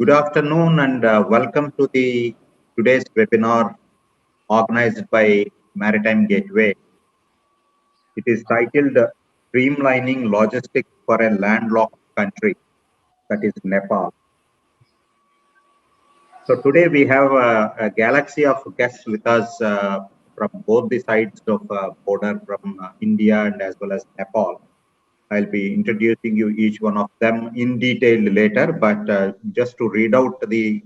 Good afternoon and welcome to the today's webinar organized by Maritime Gateway. It is titled Streamlining Logistics for a Landlocked Country, that is Nepal. So today we have a galaxy of guests with us from both the sides of border from India and as well as Nepal. I'll be introducing you each one of them in detail later, but just to read out the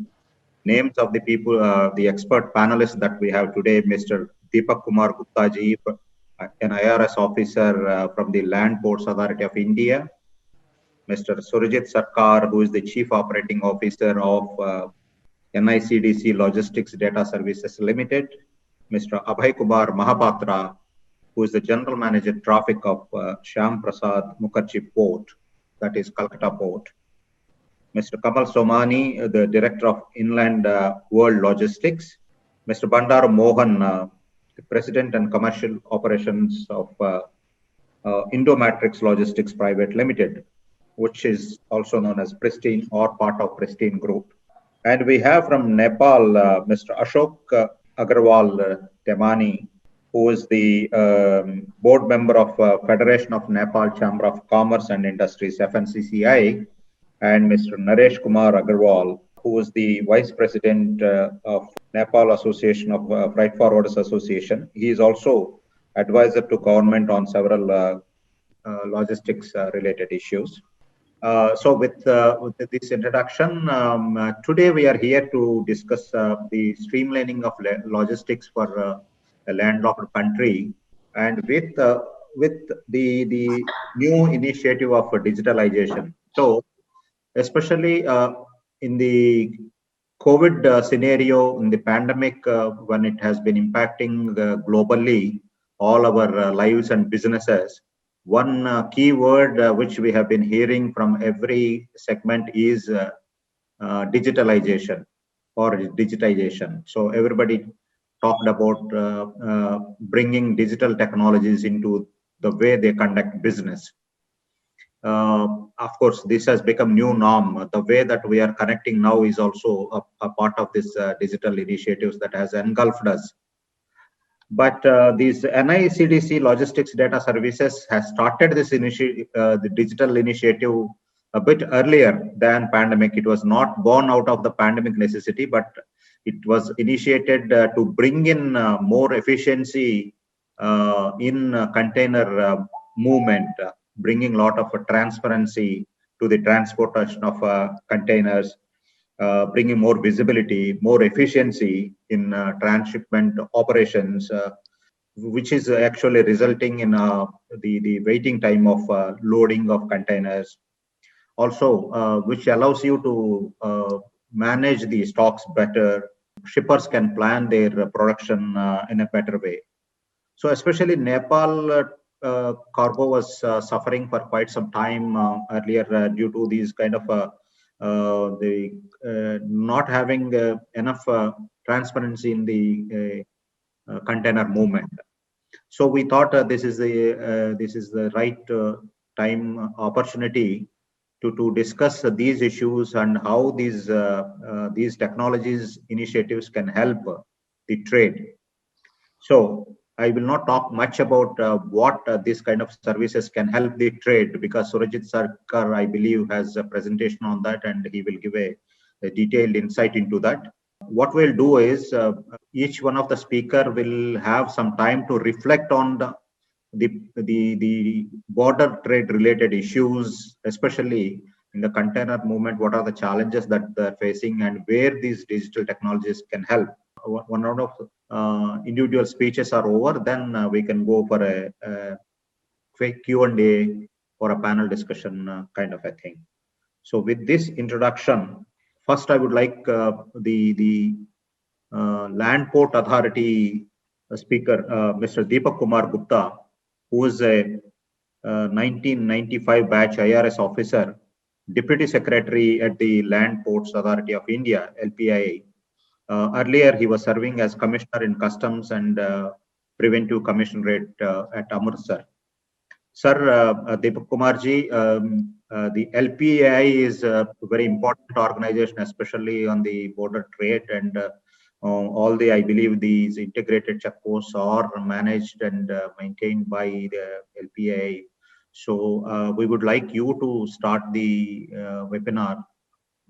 names of the people, the expert panelists that we have today, Mr. Deepak Kumar Gupta ji, an IRS officer from the Land Ports Authority of India, Mr. Surajit Sarkar, who is the Chief Operating Officer of NICDC Logistics Data Services Limited, Mr. Abhay Kumar Mahapatra, who is the General Manager Traffic of Shyam Prasad Mukherjee Port, that is Calcutta Port, Mr. Kamal Somani, the Director of Inland World Logistics, Mr. Bandaru Mohan, the President and Commercial Operations of Indomatrix Logistics Private Limited, which is also known as Pristine or part of Pristine Group. And we have from Nepal, Mr. Ashok Agarwal Temani, who is the board member of Federation of Nepal Chamber of Commerce and Industries, FNCCI, and Mr. Naresh Kumar Agarwal, who is the Vice President of Nepal Association of Freight Forwarders Association. He is also advisor to government on several logistics related issues. So with this introduction, today we are here to discuss the streamlining of logistics for a landlocked country, and with the new initiative of digitalization. So especially in the COVID scenario, in the pandemic, when it has been impacting globally all our lives and businesses, one key word which we have been hearing from every segment is digitalization or digitization. So everybody talked about bringing digital technologies into the way they conduct business. Of course, this has become new norm. The way that we are connecting now is also a part of this digital initiatives that has engulfed us. But these NICDC Logistics Data Services has started this the digital initiative a bit earlier than pandemic. It was not born out of the pandemic necessity, but it was initiated to bring in more efficiency in container movement, bringing a lot of transparency to the transportation of containers, bringing more visibility, more efficiency in transshipment operations, which is actually resulting in the waiting time of loading of containers. Also, which allows you to manage the stocks better. Shippers can plan their production in a better way. So especially Nepal cargo was suffering for quite some time earlier due to these kind of not having enough transparency in the container movement. So we thought this is the right time opportunity to discuss these issues and how these technologies initiatives can help the trade. So I will not talk much about what this kind of services can help the trade, because Surajit Sarkar, I believe, has a presentation on that and he will give a detailed insight into that. What we'll do is each one of the speaker will have some time to reflect on the border trade related issues, especially in the container movement. What are the challenges that they're facing and where these digital technologies can help? One round of individual speeches are over, then we can go for a quick Q&A or a panel discussion kind of a thing. So with this introduction, first I would like the Land Port Authority speaker, Mr. Deepak Kumar Gupta, who is a 1995 batch IRS officer, Deputy Secretary at the Land Ports Authority of India, LPIA. Earlier, he was serving as Commissioner in Customs and Preventive Commissionerate at Amritsar. Sir, Deepak Kumarji, The LPAI is a very important organization, especially on the border trade, and all the, I believe, these integrated checkposts are managed and maintained by the LPAI. So we would like you to start the webinar.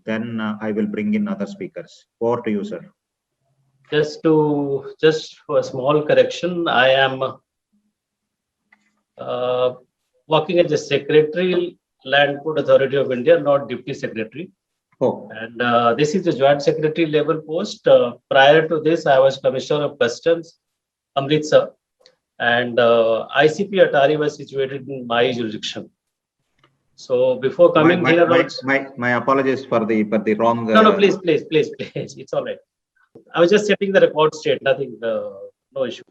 Then I will bring in other speakers. Over to you, sir. Just for a small correction, I am working as a secretary, Land Port Authority of India, not deputy secretary. Oh. And this is a joint secretary level post. Prior to this, I was Commissioner of Customs, Amritsar, and ICP Atari was situated in my jurisdiction. So before coming here, my apologies for the wrong. No, please. It's all right. I was just setting the record straight. Nothing, no issue.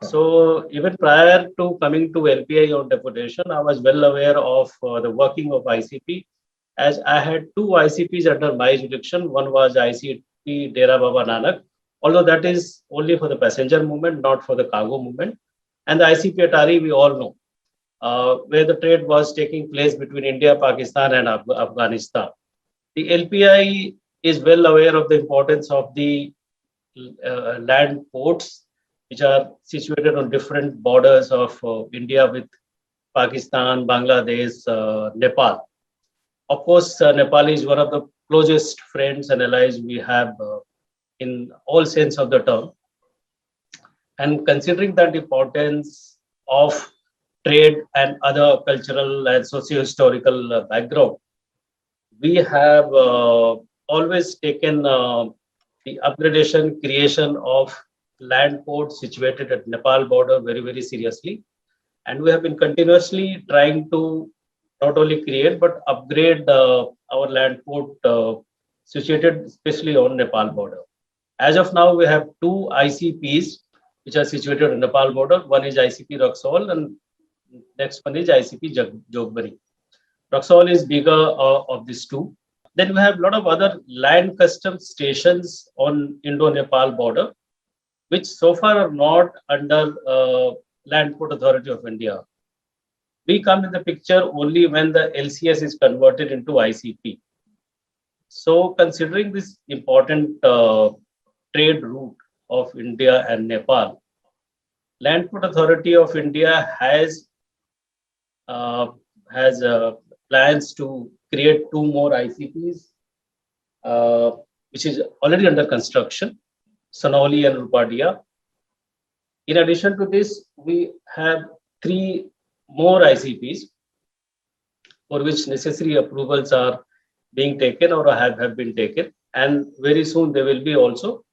So even prior to coming to LPI on deputation, I was well aware of the working of ICP, as I had two ICPs under my jurisdiction. One was ICP Dera Baba Nanak, although that is only for the passenger movement, not for the cargo movement. And the ICP Atari, we all know, where the trade was taking place between India, Pakistan, and Afghanistan. The LPI is well aware of the importance of the land ports, which are situated on different borders of India with Pakistan, Bangladesh, Nepal. Of course, Nepal is one of the closest friends and allies we have in all sense of the term. And considering that importance of trade and other cultural and socio-historical background, we have always taken the upgradation, creation of land ports situated at Nepal border very, very seriously. And we have been continuously trying to not only create, but upgrade our land port situated especially on Nepal border. As of now, we have two ICPs which are situated on Nepal border. One is ICP Raxaul and next one is ICP Jogbari. Raxaul is bigger of these two. Then we have a lot of other land customs stations on Indo-Nepal border, which so far are not under Land Port Authority of India. We come in the picture only when the LCS is converted into ICP. So considering this important trade route of India and Nepal, Land Port Authority of India has plans to create two more ICPs, which is already under construction, Sonauli and Rupadia. In addition to this, we have three more ICPs for which necessary approvals are being taken or have been taken, and very soon they will be also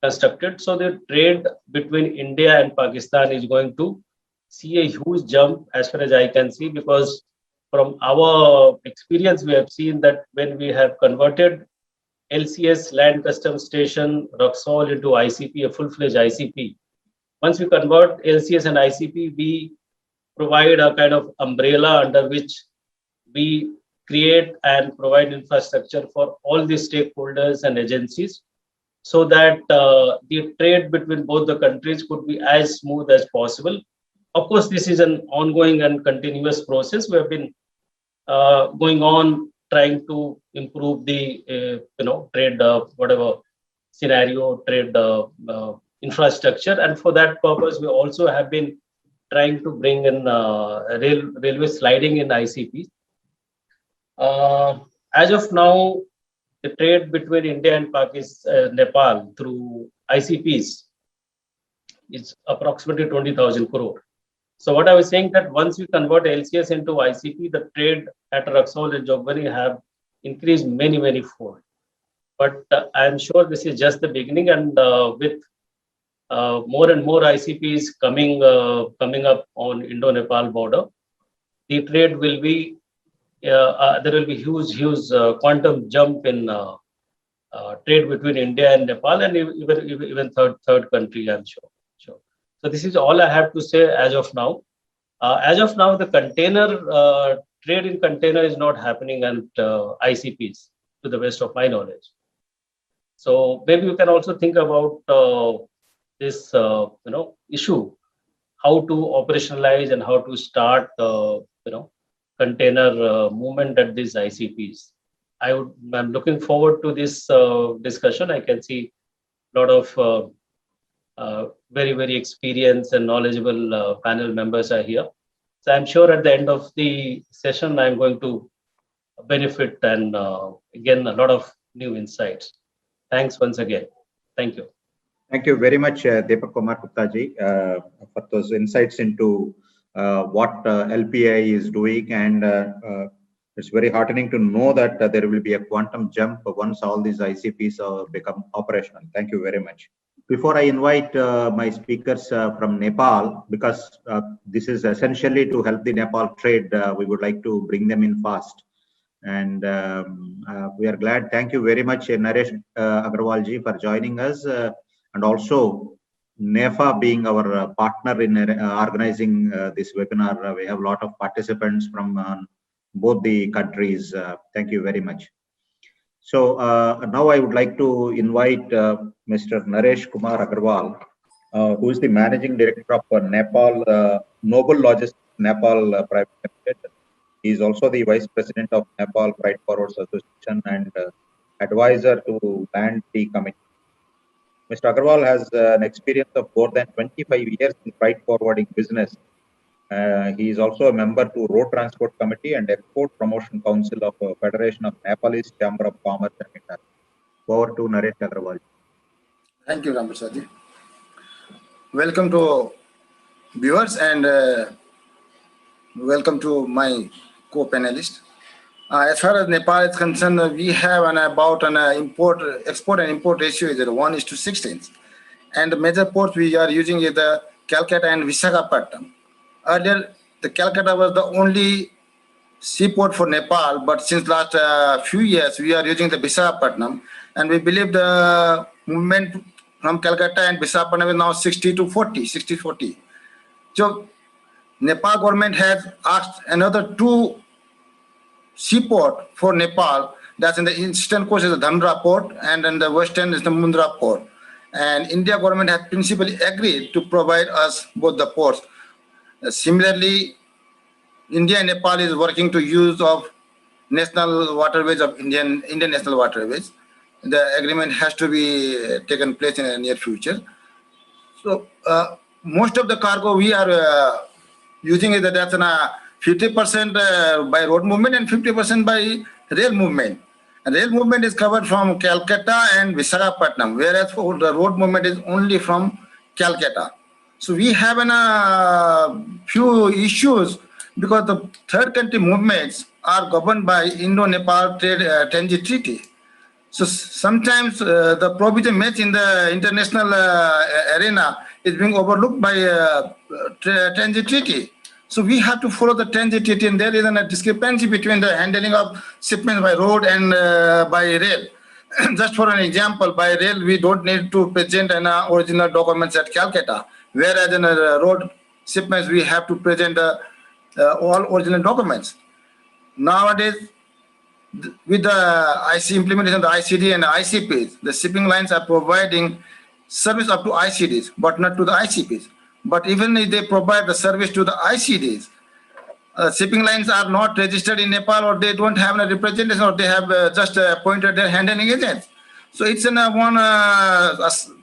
constructed. So the trade between India and Pakistan is going to see a huge jump as far as I can see, because from our experience, we have seen that when we have converted LCS Land Customs Station Raxaul into ICP, a full-fledged ICP, once we convert LCS and ICP, we provide a kind of umbrella under which we create and provide infrastructure for all the stakeholders and agencies, so that the trade between both the countries could be as smooth as possible. Of course, this is an ongoing and continuous process. We have been going on trying to improve the trade whatever scenario, trade infrastructure, and for that purpose we also have been trying to bring in railway sliding in ICP. As of now, the trade between India and Pakistan, Nepal through ICPs is approximately 20,000 crore. So what I was saying, that once we convert LCS into ICP, the trade at Raxaul and Jogbari have increased many fold. But I am sure this is just the beginning, and with more and more ICPs coming up on Indo-Nepal border, the trade will be there will be huge quantum jump in trade between India and Nepal, and even third country, I'm sure. So this is all I have to say as of now. As of now, the container trade in container is not happening at ICPs, to the best of my knowledge. So maybe you can also think about this issue, how to operationalize and how to start container movement at these ICPs. I'm looking forward to this discussion. I can see a lot of very, very experienced and knowledgeable panel members are here. So I'm sure at the end of the session, I'm going to benefit and again, a lot of new insights. Thanks once again. Thank you. Thank you very much, Deepak Kumar Gupta ji, for those insights into what LPI is doing. And it's very heartening to know that there will be a quantum jump once all these ICPs become operational. Thank you very much. Before I invite my speakers from Nepal, because this is essentially to help the Nepal trade, we would like to bring them in fast. And we are glad. Thank you very much, Naresh Agarwal ji, for joining us. And also NEFA being our partner in organizing this webinar. We have a lot of participants from both the countries. Thank you very much. So now I would like to invite Mr. Naresh Kumar Agarwal, who is the Managing Director of Nepal Noble Logistics Nepal Private Limited. He is also the Vice President of Nepal Freight Forwarders Association and advisor to Land T Committee. Mr. Agarwal has an experience of more than 25 years in freight forwarding business. He is also a member to Road Transport Committee and Export Promotion Council of Federation of Nepalese Chamber of Commerce and Industry. Over to Naresh Agarwal. Thank you, Ramprasad. Welcome to viewers and welcome to my co-panelist. As far as Nepal is concerned, we have about an export and import ratio is 1:16, and the major ports we are using is the Calcutta and Visakhapatnam. Earlier, the Calcutta was the only seaport for Nepal, but since last few years we are using the Visakhapatnam, and we believe the movement from Calcutta and Visakhapatnam is now 60-40. So Nepal government has asked another 2 seaport for Nepal. That's in the eastern coast is the Dhamra port, and in the western is the Mundra port. And India government has principally agreed to provide us both the ports. Similarly, India and Nepal is working to use of national waterways of Indian national waterways. The agreement has to be taken place in the near future. So most of the cargo we are using is that's 50% by road movement and 50% by rail movement. And rail movement is covered from Calcutta and Visakhapatnam, whereas for the road movement is only from Calcutta. So we have a few issues because the third country movements are governed by Indo-Nepal Transit Treaty. So sometimes the provision made in the international arena is being overlooked by Transit Treaty. So we have to follow the Transit Treaty, and there is a discrepancy between the handling of shipments by road and by rail. Just for an example, by rail we don't need to present an original documents at Calcutta, whereas in road shipments we have to present all original documents. Nowadays, with the implementation of the ICD and the ICPs, the shipping lines are providing service up to ICDs, but not to the ICPs. But even if they provide the service to the ICDs, shipping lines are not registered in Nepal, or they don't have a representation, or they have just appointed their handling agents. So it's one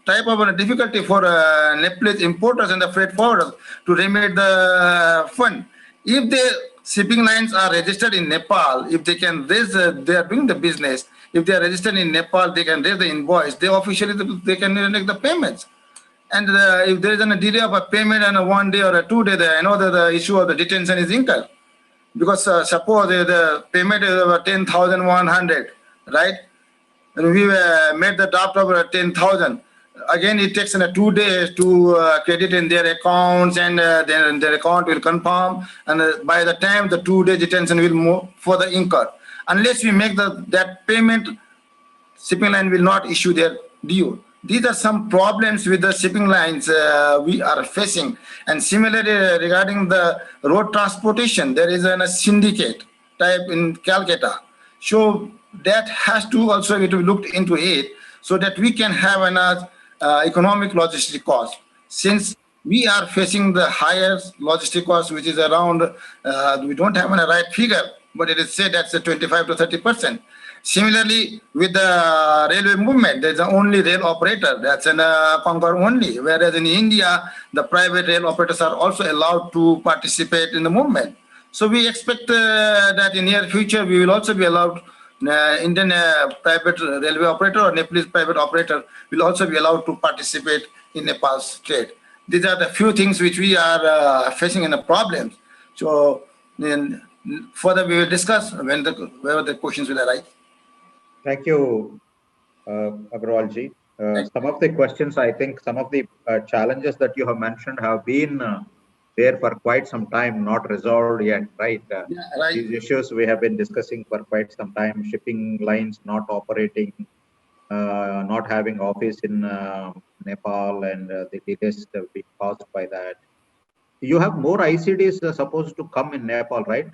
type of a difficulty for Nepalese importers and the freight forwarders to remit the fund. If the shipping lines are registered in Nepal, if they can raise, they are doing the business. If they are registered in Nepal, they can raise the invoice. They officially they can make the payments. And if there is a delay of a payment and a 1 day or a 2 day, I know that the issue of the detention is incurred. Because suppose the payment is over 10,100, right? And we made the draft of 10,000. Again, it takes 2 days to credit in their accounts, and then their account will confirm. And by the time the 2 day detention will move further incur. Unless we make that payment, shipping line will not issue their due. These are some problems with the shipping lines we are facing. And similarly, regarding the road transportation, there is a syndicate type in Calcutta. So that has to also be looked into it, so that we can have an economic logistic cost. Since we are facing the higher logistic cost, which is around, we don't have a right figure, but it is said that's a 25 to 30%. Similarly, with the railway movement, there's only rail operator, that's an Concor only, whereas in India, the private rail operators are also allowed to participate in the movement. So we expect that in near future, we will also be allowed, Indian private railway operator or Nepalese private operator will also be allowed to participate in Nepal's trade. These are the few things which we are facing in the problems. So then further we will discuss whenever the questions will arise. Thank you, Agrawalji. Some of the questions, I think some of the challenges that you have mentioned have been there for quite some time, not resolved yet, right? Yeah, right. These issues we have been discussing for quite some time, shipping lines not operating, not having office in Nepal, and the delays have been caused by that. You have more ICDs supposed to come in Nepal, right?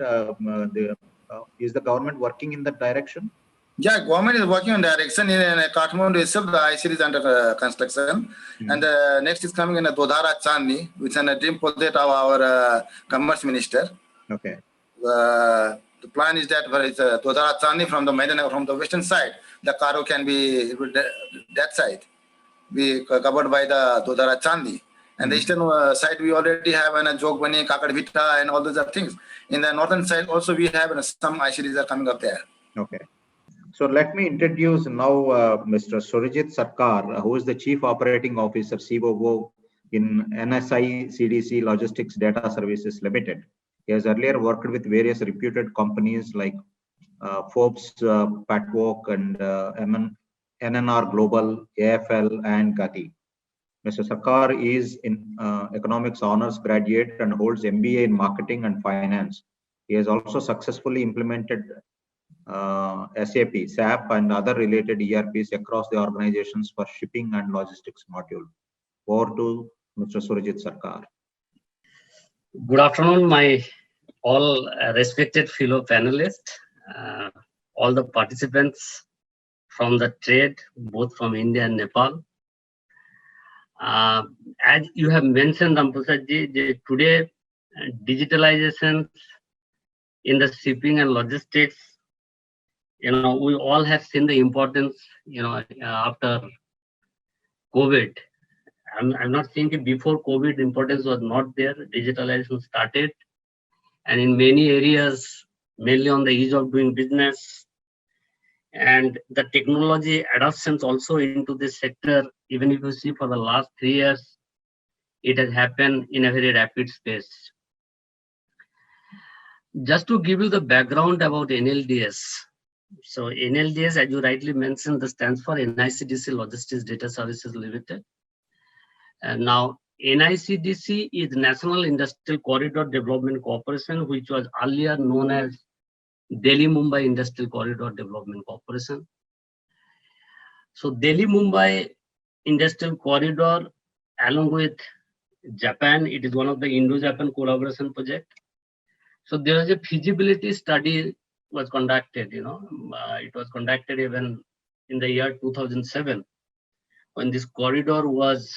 Is the government working in that direction? Yeah, government is working on direction in Kathmandu itself. The ICD is under construction, and next is coming in Dodara Chandni, which is a dream project of our Commerce Minister. Okay. The plan is that for Dodara Chandni from the western side, the cargo can be that side be covered by the Dodara Chandni. And the eastern side, we already have Jogbani, Kakadvita, and all those other things. In the northern side, also we have some ICDs are coming up there. Okay. So let me introduce now Mr. Surijit Sarkar, who is the Chief Operating Officer, COO in NSI CDC Logistics Data Services Limited. He has earlier worked with various reputed companies like Forbes, Patwalk, and NNR Global, AFL, and Gati. Mr. Sarkar is in Economics Honors graduate and holds MBA in Marketing and Finance. He has also successfully implemented SAP, and other related ERPs across the organizations for shipping and logistics module. Over to Mr. Surijit Sarkar. Good afternoon, my all respected fellow panelists, all the participants from the trade, both from India and Nepal. As you have mentioned, Ramprasad-ji, today digitalization in the shipping and logistics, we all have seen the importance, after COVID. I'm not saying that before COVID, importance was not there. Digitalization started, and in many areas, mainly on the ease of doing business, and the technology adoptions also into this sector. Even if you see for the last 3 years, it has happened in a very rapid space. Just to give you the background about NLDS. So NLDS, as you rightly mentioned, that stands for NICDC Logistics Data Services Limited. And now NICDC is National Industrial Corridor Development Corporation, which was earlier known as Delhi-Mumbai Industrial Corridor Development Corporation. So Delhi-Mumbai Industrial Corridor, along with Japan, it is one of the Indo-Japan collaboration project. So there was a feasibility study was conducted, it was conducted even in the year 2007, when this corridor was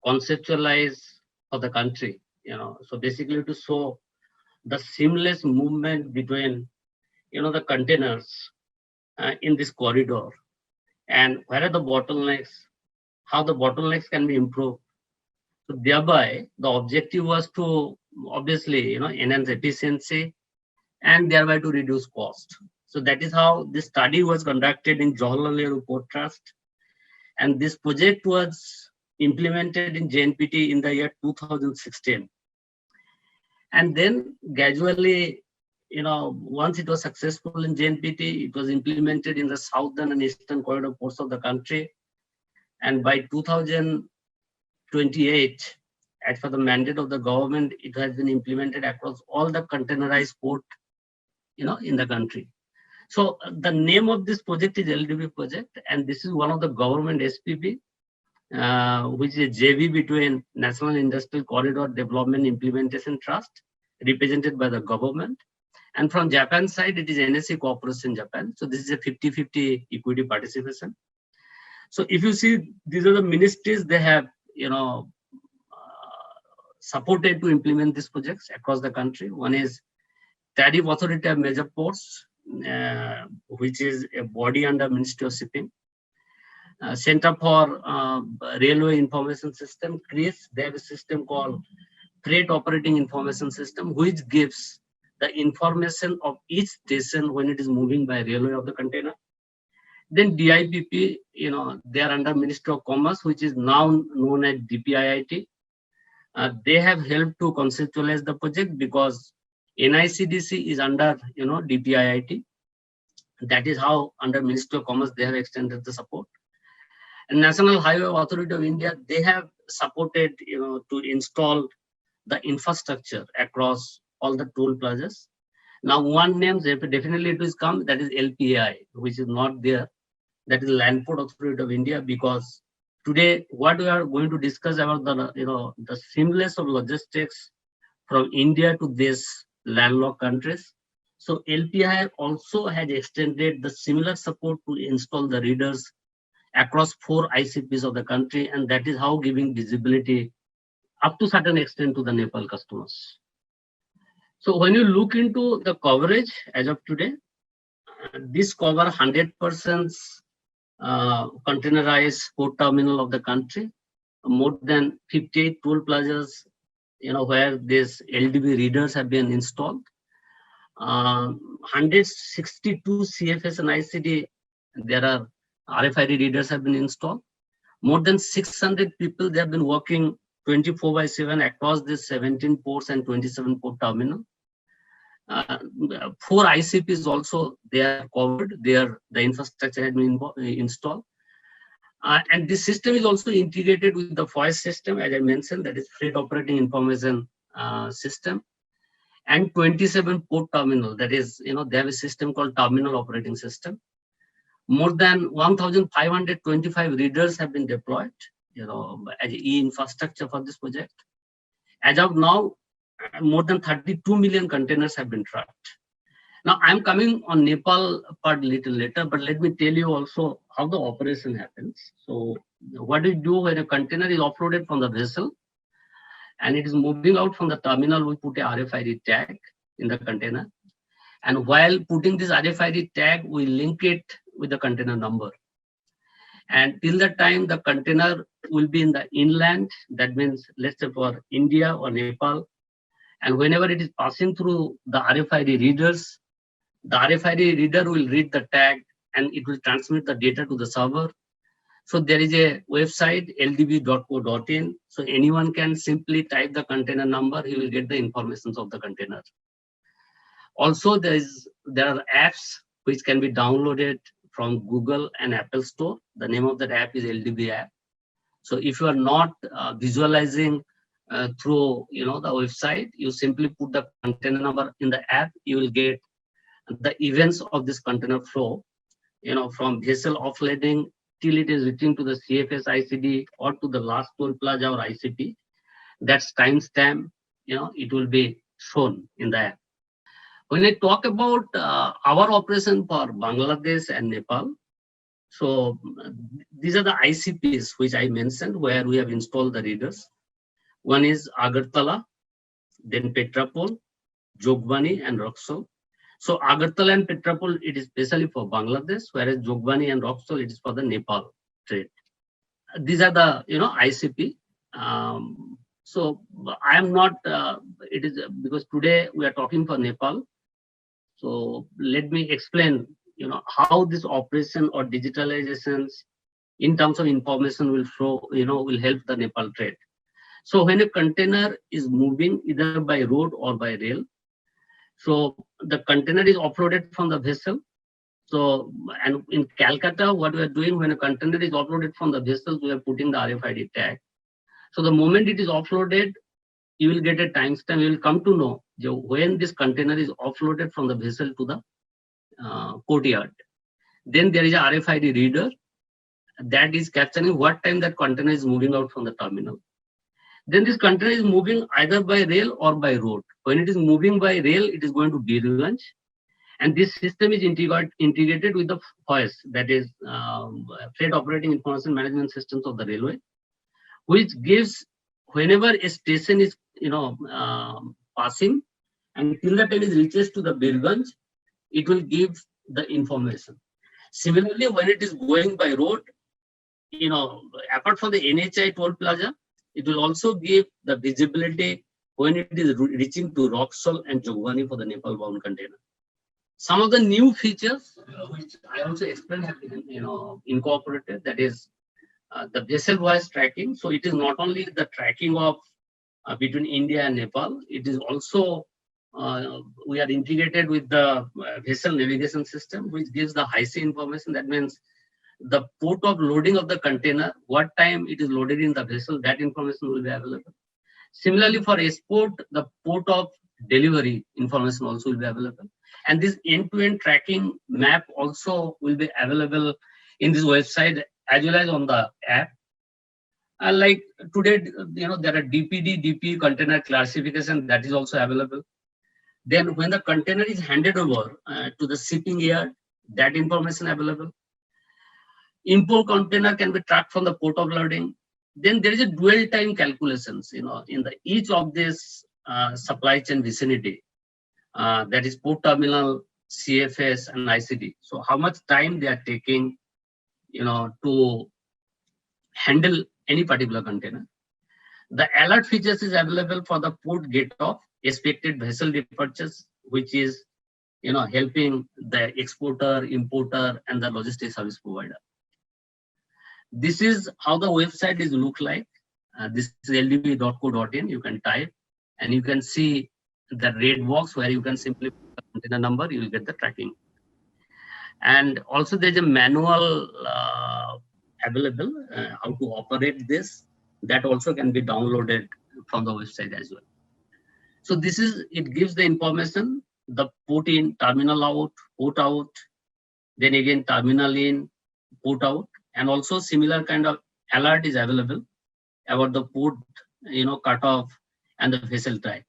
conceptualized for the country, so basically to show the seamless movement between, the containers in this corridor, and where are the bottlenecks, how the bottlenecks can be improved. So thereby, the objective was to obviously, enhance efficiency and thereby to reduce cost. So that is how this study was conducted in Jawaharlal Nehru Port Trust. And this project was implemented in JNPT in the year 2016. And then gradually, once it was successful in JNPT, it was implemented in the southern and eastern corridor ports of the country. And by 2028, as for the mandate of the government, it has been implemented across all the containerized port, in the country. So the name of this project is LDB project, and this is one of the government SPV, which is a JV between National Industrial Corridor Development Implementation Trust, represented by the government. And from Japan side, it is NSC Corporation Japan. So this is a 50-50 equity participation. So if you see, these are the ministries, they have, supported to implement these projects across the country. One is Tariff Authority of Major Ports, which is a body under Ministry of Shipping. Center for Railway Information System, CRIS, they have a system called Freight Operating Information System, which gives the information of each station when it is moving by railway of the container. Then DIPP, they are under Ministry of Commerce, which is now known as DPIIT. They have helped to conceptualize the project because NICDC is under, DPIIT. That is how under Ministry of Commerce, they have extended the support. And National Highway Authority of India, they have supported, to install the infrastructure across all the toll plazas. Now, one name definitely it will come, that is LPAI, which is not there. That is Land Port Authority of India, because today what we are going to discuss about the seamless of logistics from India to these landlocked countries. So LPAI also has extended the similar support to install the readers across 4 ICPs of the country, and that is how giving visibility up to certain extent to the Nepal customers. So when you look into the coverage as of today, this cover 100% containerized port terminal of the country, more than 58 toll plazas, where these LDB readers have been installed. 162 CFS and ICD, there are RFID readers have been installed. More than 600 people, they have been working 24/7 across these 17 ports and 27 port terminal. 4 ICPs also, they are covered. The infrastructure has been installed. And this system is also integrated with the FOIS system, as I mentioned, that is Freight Operating Information System. And 27 port terminal, that is, they have a system called Terminal Operating System. More than 1,525 readers have been deployed, as e-infrastructure for this project. As of now, more than 32 million containers have been tracked. Now, I'm coming on Nepal part little later, but let me tell you also how the operation happens. So what we do when a container is offloaded from the vessel and it is moving out from the terminal, we put a RFID tag in the container. And while putting this RFID tag, we link it with the container number. And till the time the container will be in the inland, that means let's say for India or Nepal, and whenever it is passing through the RFID readers, the RFID reader will read the tag and it will transmit the data to the server. So there is a website, ldb.co.in. So anyone can simply type the container number, he will get the information of the container. Also, there are apps which can be downloaded from Google and Apple Store. The name of that app is LDB app. So if you are not visualizing through the website, you simply put the container number in the app, you will get the events of this container flow, from vessel offloading till it is reaching to the CFS ICD or to the last toll plaza or ICP. That's timestamp, it will be shown in the app. When I talk about our operation for Bangladesh and Nepal, so these are the ICPs which I mentioned where we have installed the readers. One is Agartala, then Petrapol, Jogbani, and Roxol. So Agartala and Petrapol, it is specially for Bangladesh, whereas Jogbani and Roxol, it is for the Nepal trade. These are the ICP. So I am not. It is because today we are talking for Nepal. So let me explain, how this operation or digitalizations in terms of information will flow, will help the Nepal trade. So when a container is moving either by road or by rail, so the container is offloaded from the vessel. So, and in Calcutta, what we are doing when a container is offloaded from the vessel, we are putting the RFID tag. So the moment it is offloaded, you will get a timestamp. You will come to know when this container is offloaded from the vessel to the courtyard. Then there is a RFID reader that is capturing what time that container is moving out from the terminal. Then this container is moving either by rail or by road. When it is moving by rail, it is going to derailage. And this system is integrated with the FOIS, that is Freight Operating Information Management Systems of the railway, which gives whenever a station is passing, and till the time it reaches to the Birganj, it will give the information. Similarly, when it is going by road, apart from the NHI toll plaza, it will also give the visibility when it is reaching to Roxol and Jogwani for the Nepal bound container. Some of the new features, which I also explained, have been, incorporated. That is the vessel voice tracking. So it is not only the tracking of between India and Nepal. It is also we are integrated with the vessel navigation system, which gives the high sea information. That means the port of loading of the container, what time it is loaded in the vessel, that information will be available. Similarly, for export, the port of delivery information also will be available. And this end-to-end tracking map also will be available in this website as well as on the app. Like today, there are DPD, DP container classification that is also available. Then when the container is handed over to the shipping yard, that information available. Import container can be tracked from the port of loading. Then there is a dwell time calculations, in the each of this supply chain vicinity. That is port terminal, CFS, and ICD. So how much time they are taking, to handle any particular container. The alert features is available for the port gate of expected vessel departures, which is, helping the exporter, importer, and the logistics service provider. This is how the website is look like. This is ldb.co.in. You can type, and you can see the red box where you can simply put the container number. You will get the tracking. And also there's a manual available how to operate this. That also can be downloaded from the website as well. So it gives the information, the port in, terminal out, port out, then again terminal in, port out, and also similar kind of alert is available about the port, cutoff and the vessel type.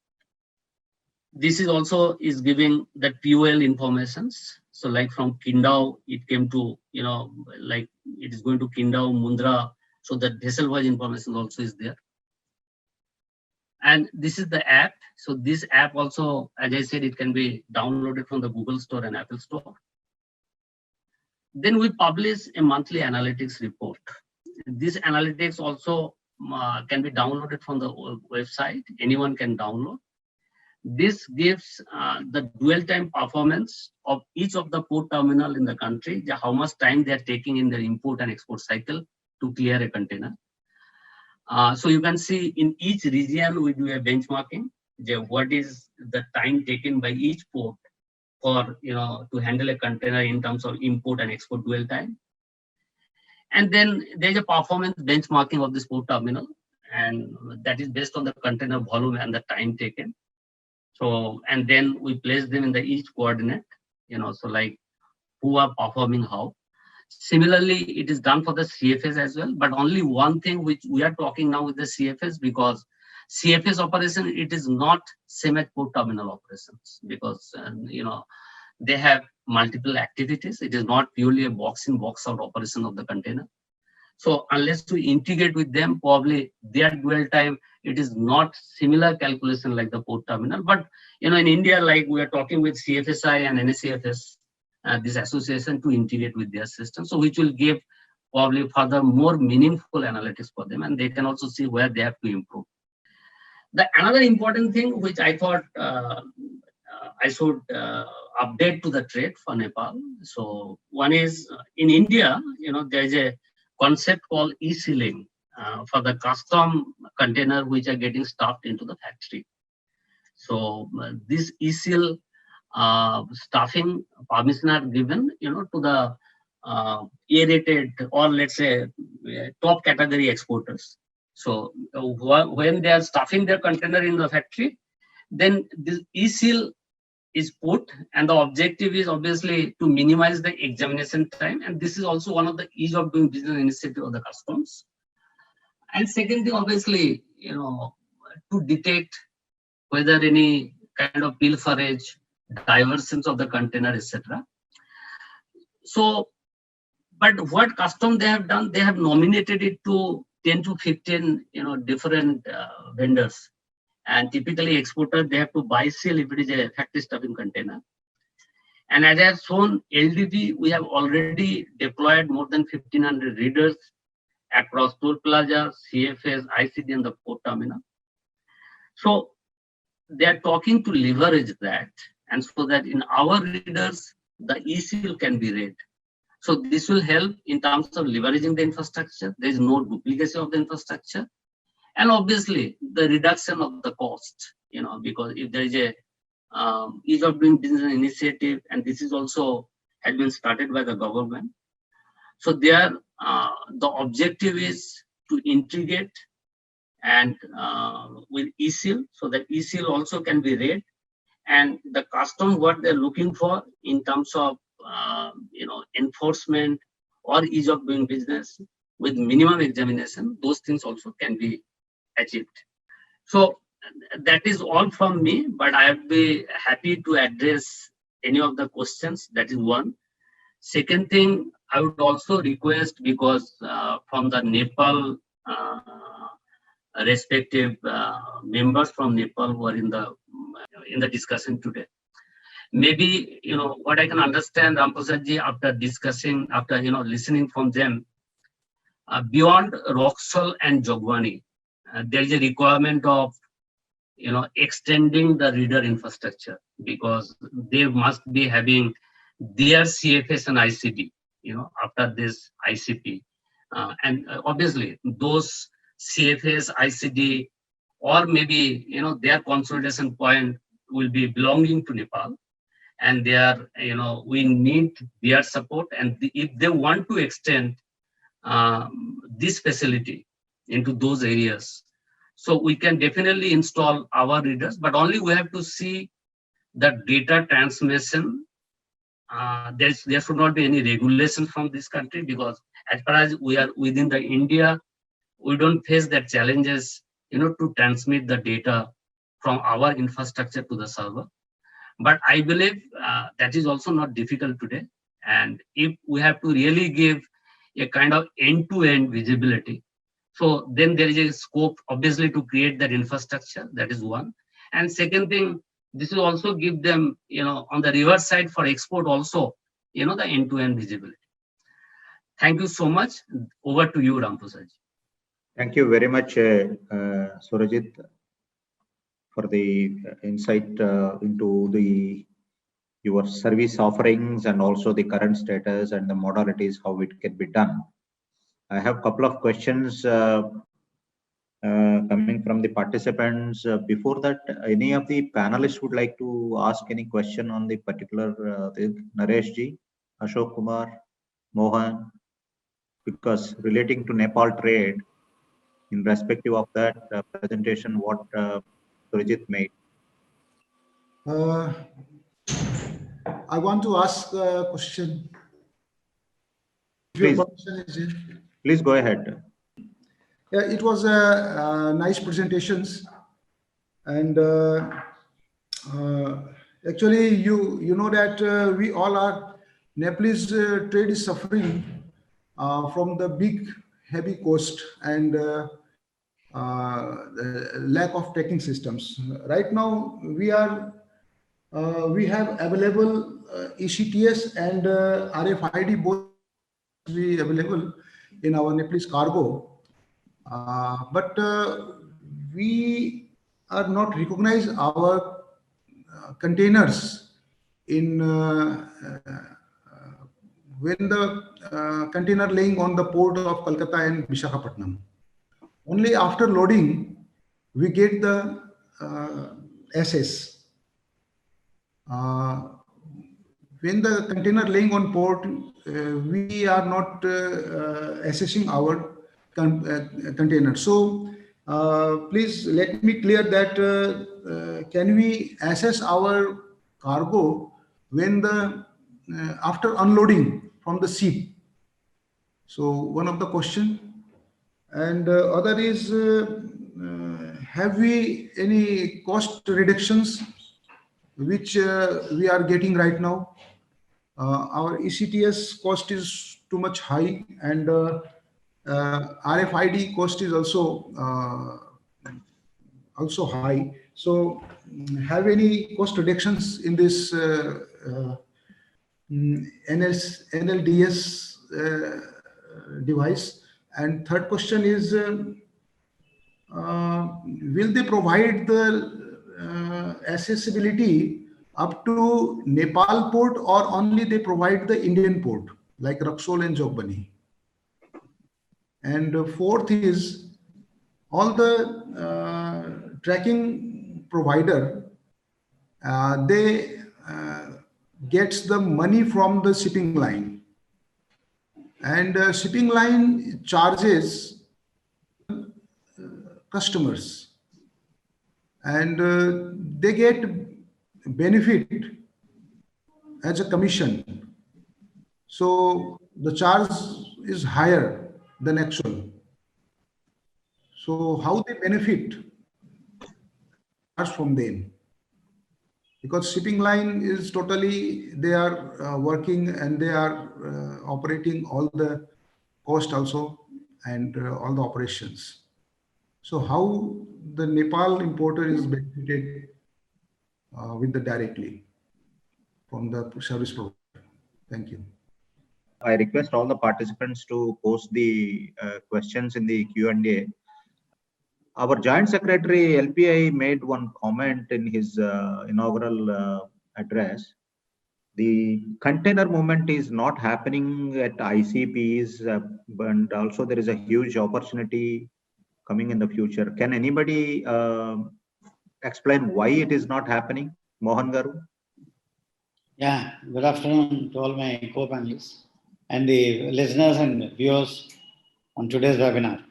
This is also giving the POL informations. So like from Kindau, it came to, like it is going to Kindau, Mundra. So that vessel wise information also is there. And this is the app. So this app also, as I said, it can be downloaded from the Google Store and Apple Store. Then we publish a monthly analytics report. This analytics also can be downloaded from the website. Anyone can download. This gives the dwell time performance of each of the port terminal in the country, how much time they are taking in their import and export cycle to clear a container. So you can see in each region we do a benchmarking. What is the time taken by each port for to handle a container in terms of import and export dwell time. And then there's a performance benchmarking of this port terminal, and that is based on the container volume and the time taken. So, and then we place them in the each coordinate, so like who are performing how. Similarly, it is done for the CFS as well, but only one thing which we are talking now with the CFS, because CFS operation, it is not same as port terminal operations, because, they have multiple activities. It is not purely a box in, box out operation of the container. So unless we integrate with them, probably their dwell time, it is not similar calculation like the port terminal. But, in India, like we are talking with CFSI and NSCFS, this association to integrate with their system. So which will give probably further more meaningful analytics for them, and they can also see where they have to improve. Another important thing which I thought I should update to the trade for Nepal. So one is in India, there is a concept called e-sealing for the custom container which are getting stuffed into the factory. So this e-seal stuffing permission are given, to the A-rated or let's say top category exporters. So when they are stuffing their container in the factory, then this e-seal is put, and the objective is obviously to minimize the examination time. And this is also one of the ease of doing business initiative of the customs. And second thing, obviously, to detect whether any kind of pilferage, diversions of the container, etc. So, but what custom they have done, they have nominated it to 10 to 15, different vendors. And typically exporter, they have to buy seal if it is a factory stuffing container. And as I have shown, LDD, we have already deployed more than 1,500 readers across toll plaza, CFS, ICD, and the port terminal. So they are talking to leverage that, and so that in our readers, the e-seal can be read. So this will help in terms of leveraging the infrastructure. There is no duplication of the infrastructure. And obviously the reduction of the cost, because if there is a ease of doing business initiative, and this is also has been started by the government. So there, the objective is to integrate and with e-seal, so that e-seal also can be read, and the custom what they're looking for in terms of enforcement or ease of doing business with minimum examination, those things also can be achieved. So that is all from me, but I would be happy to address any of the questions. That is one. Second thing, I would also request, because from the Nepal respective members from Nepal who are in the discussion today, maybe what I can understand, Ramprasad ji, after discussing, after listening from them, beyond Roxol and Jogwani, there is a requirement of extending the reader infrastructure, because they must be having their CFS and ICD, after this ICP, and obviously those CFS, ICD, or maybe their consolidation point will be belonging to Nepal, and they are we need their support, and if they want to extend this facility into those areas, so we can definitely install our readers, but only we have to see the data transmission. There should not be any regulation from this country, because as far as we are within the India, we don't face that challenges, to transmit the data from our infrastructure to the server. But I believe that is also not difficult today. And if we have to really give a kind of end-to-end visibility, so then there is a scope, obviously, to create that infrastructure. That is one. And second thing, this will also give them, on the reverse side for export also, the end-to-end visibility. Thank you so much. Over to you, Ramprasad. Thank you very much, Surajit, for the insight into your service offerings and also the current status and the modalities, how it can be done. I have a couple of questions coming from the participants. Before that, any of the panelists would like to ask any question on the particular Naresh ji, Ashok Kumar, Mohan, because relating to Nepal trade, in respective of that presentation, what Surajit made. I want to ask a question. Please. Please go ahead. Yeah, it was a nice presentations, and actually, you know that we all are Nepalese trade is suffering from the big heavy cost and lack of tracking systems. Right now, we have available ECTS and RFID both available in our Nepalese cargo, but we are not recognize our containers in when the container laying on the port of Kolkata and Visakhapatnam. Only after loading, we get the SS. When the container laying on port, we are not assessing our container. So please let me clear that can we assess our cargo when the after unloading from the ship? So one of the question, and other is have we any cost reductions which we are getting right now? Our ECTS cost is too much high, and RFID cost is also also high. So, have any cost reductions in this NLDS device? And third question is, will they provide the accessibility up to Nepal port, or only they provide the Indian port like Raxol and Jogbani? And fourth is, all the tracking provider, they gets the money from the shipping line, and shipping line charges customers, and they get benefit as a commission. So the charge is higher than actual. So how they benefit from them? Because shipping line is totally, they are working, and they are operating all the cost also, and all the operations. So how the Nepal importer is benefited with the directly from the service provider? Thank you. I request all the participants to post the questions in the Q&A. Our Joint Secretary LPI made one comment in his inaugural address. The container movement is not happening at ICPs, but also there is a huge opportunity coming in the future. Can anybody explain why it is not happening? Mohan Garu? Yeah, good afternoon to all my co-panelists and the listeners and viewers on today's webinar.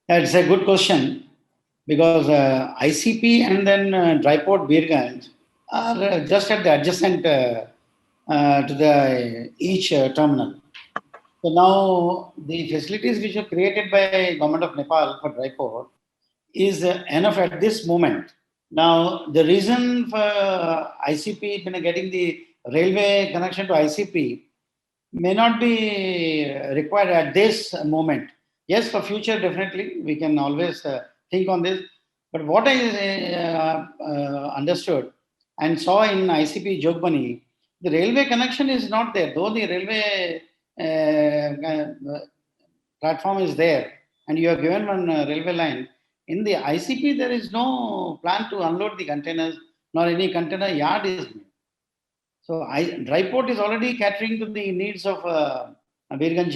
It's a good question, because ICP and then dry port Birganj are just at the adjacent to the each terminal. So now the facilities which were created by Government of Nepal for dry port is enough at this moment. Now the reason for ICP getting the railway connection to ICP may not be required at this moment. Yes, for future, definitely, we can always think on this. But what I understood and saw in ICP Jogbani, the railway connection is not there. Though the railway platform is there, and you are given one railway line, in the ICP, there is no plan to unload the containers, nor any container yard is made. So dry port is already catering to the needs of Birganj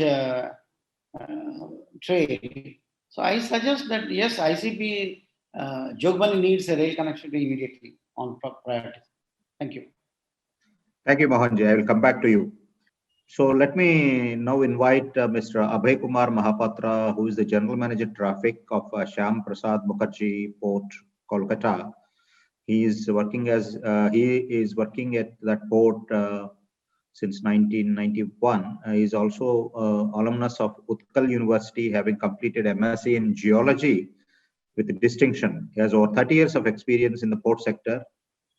trade. So I suggest that yes, ICP Jogbani needs a rail connectivity immediately on priority. Thank you. Thank you, Mohanji. I will come back to you. So let me now invite Mr. Abhay Kumar Mahapatra, who is the General Manager Traffic of Shyam Prasad Mukherjee Port, Kolkata. He is working at that port since 1991. He is also alumnus of Utkal University, having completed MSc in Geology with distinction. He has over 30 years of experience in the port sector,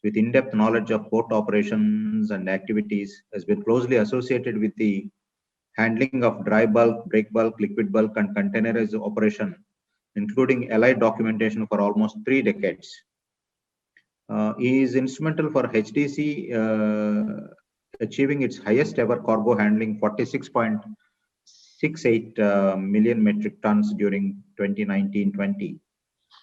with in-depth knowledge of port operations and activities, has been closely associated with the handling of dry bulk, break bulk, liquid bulk, and containerized operation, including allied documentation for almost 3 decades. He is instrumental for HDC achieving its highest ever cargo handling, 46.68 million metric tons during 2019-20.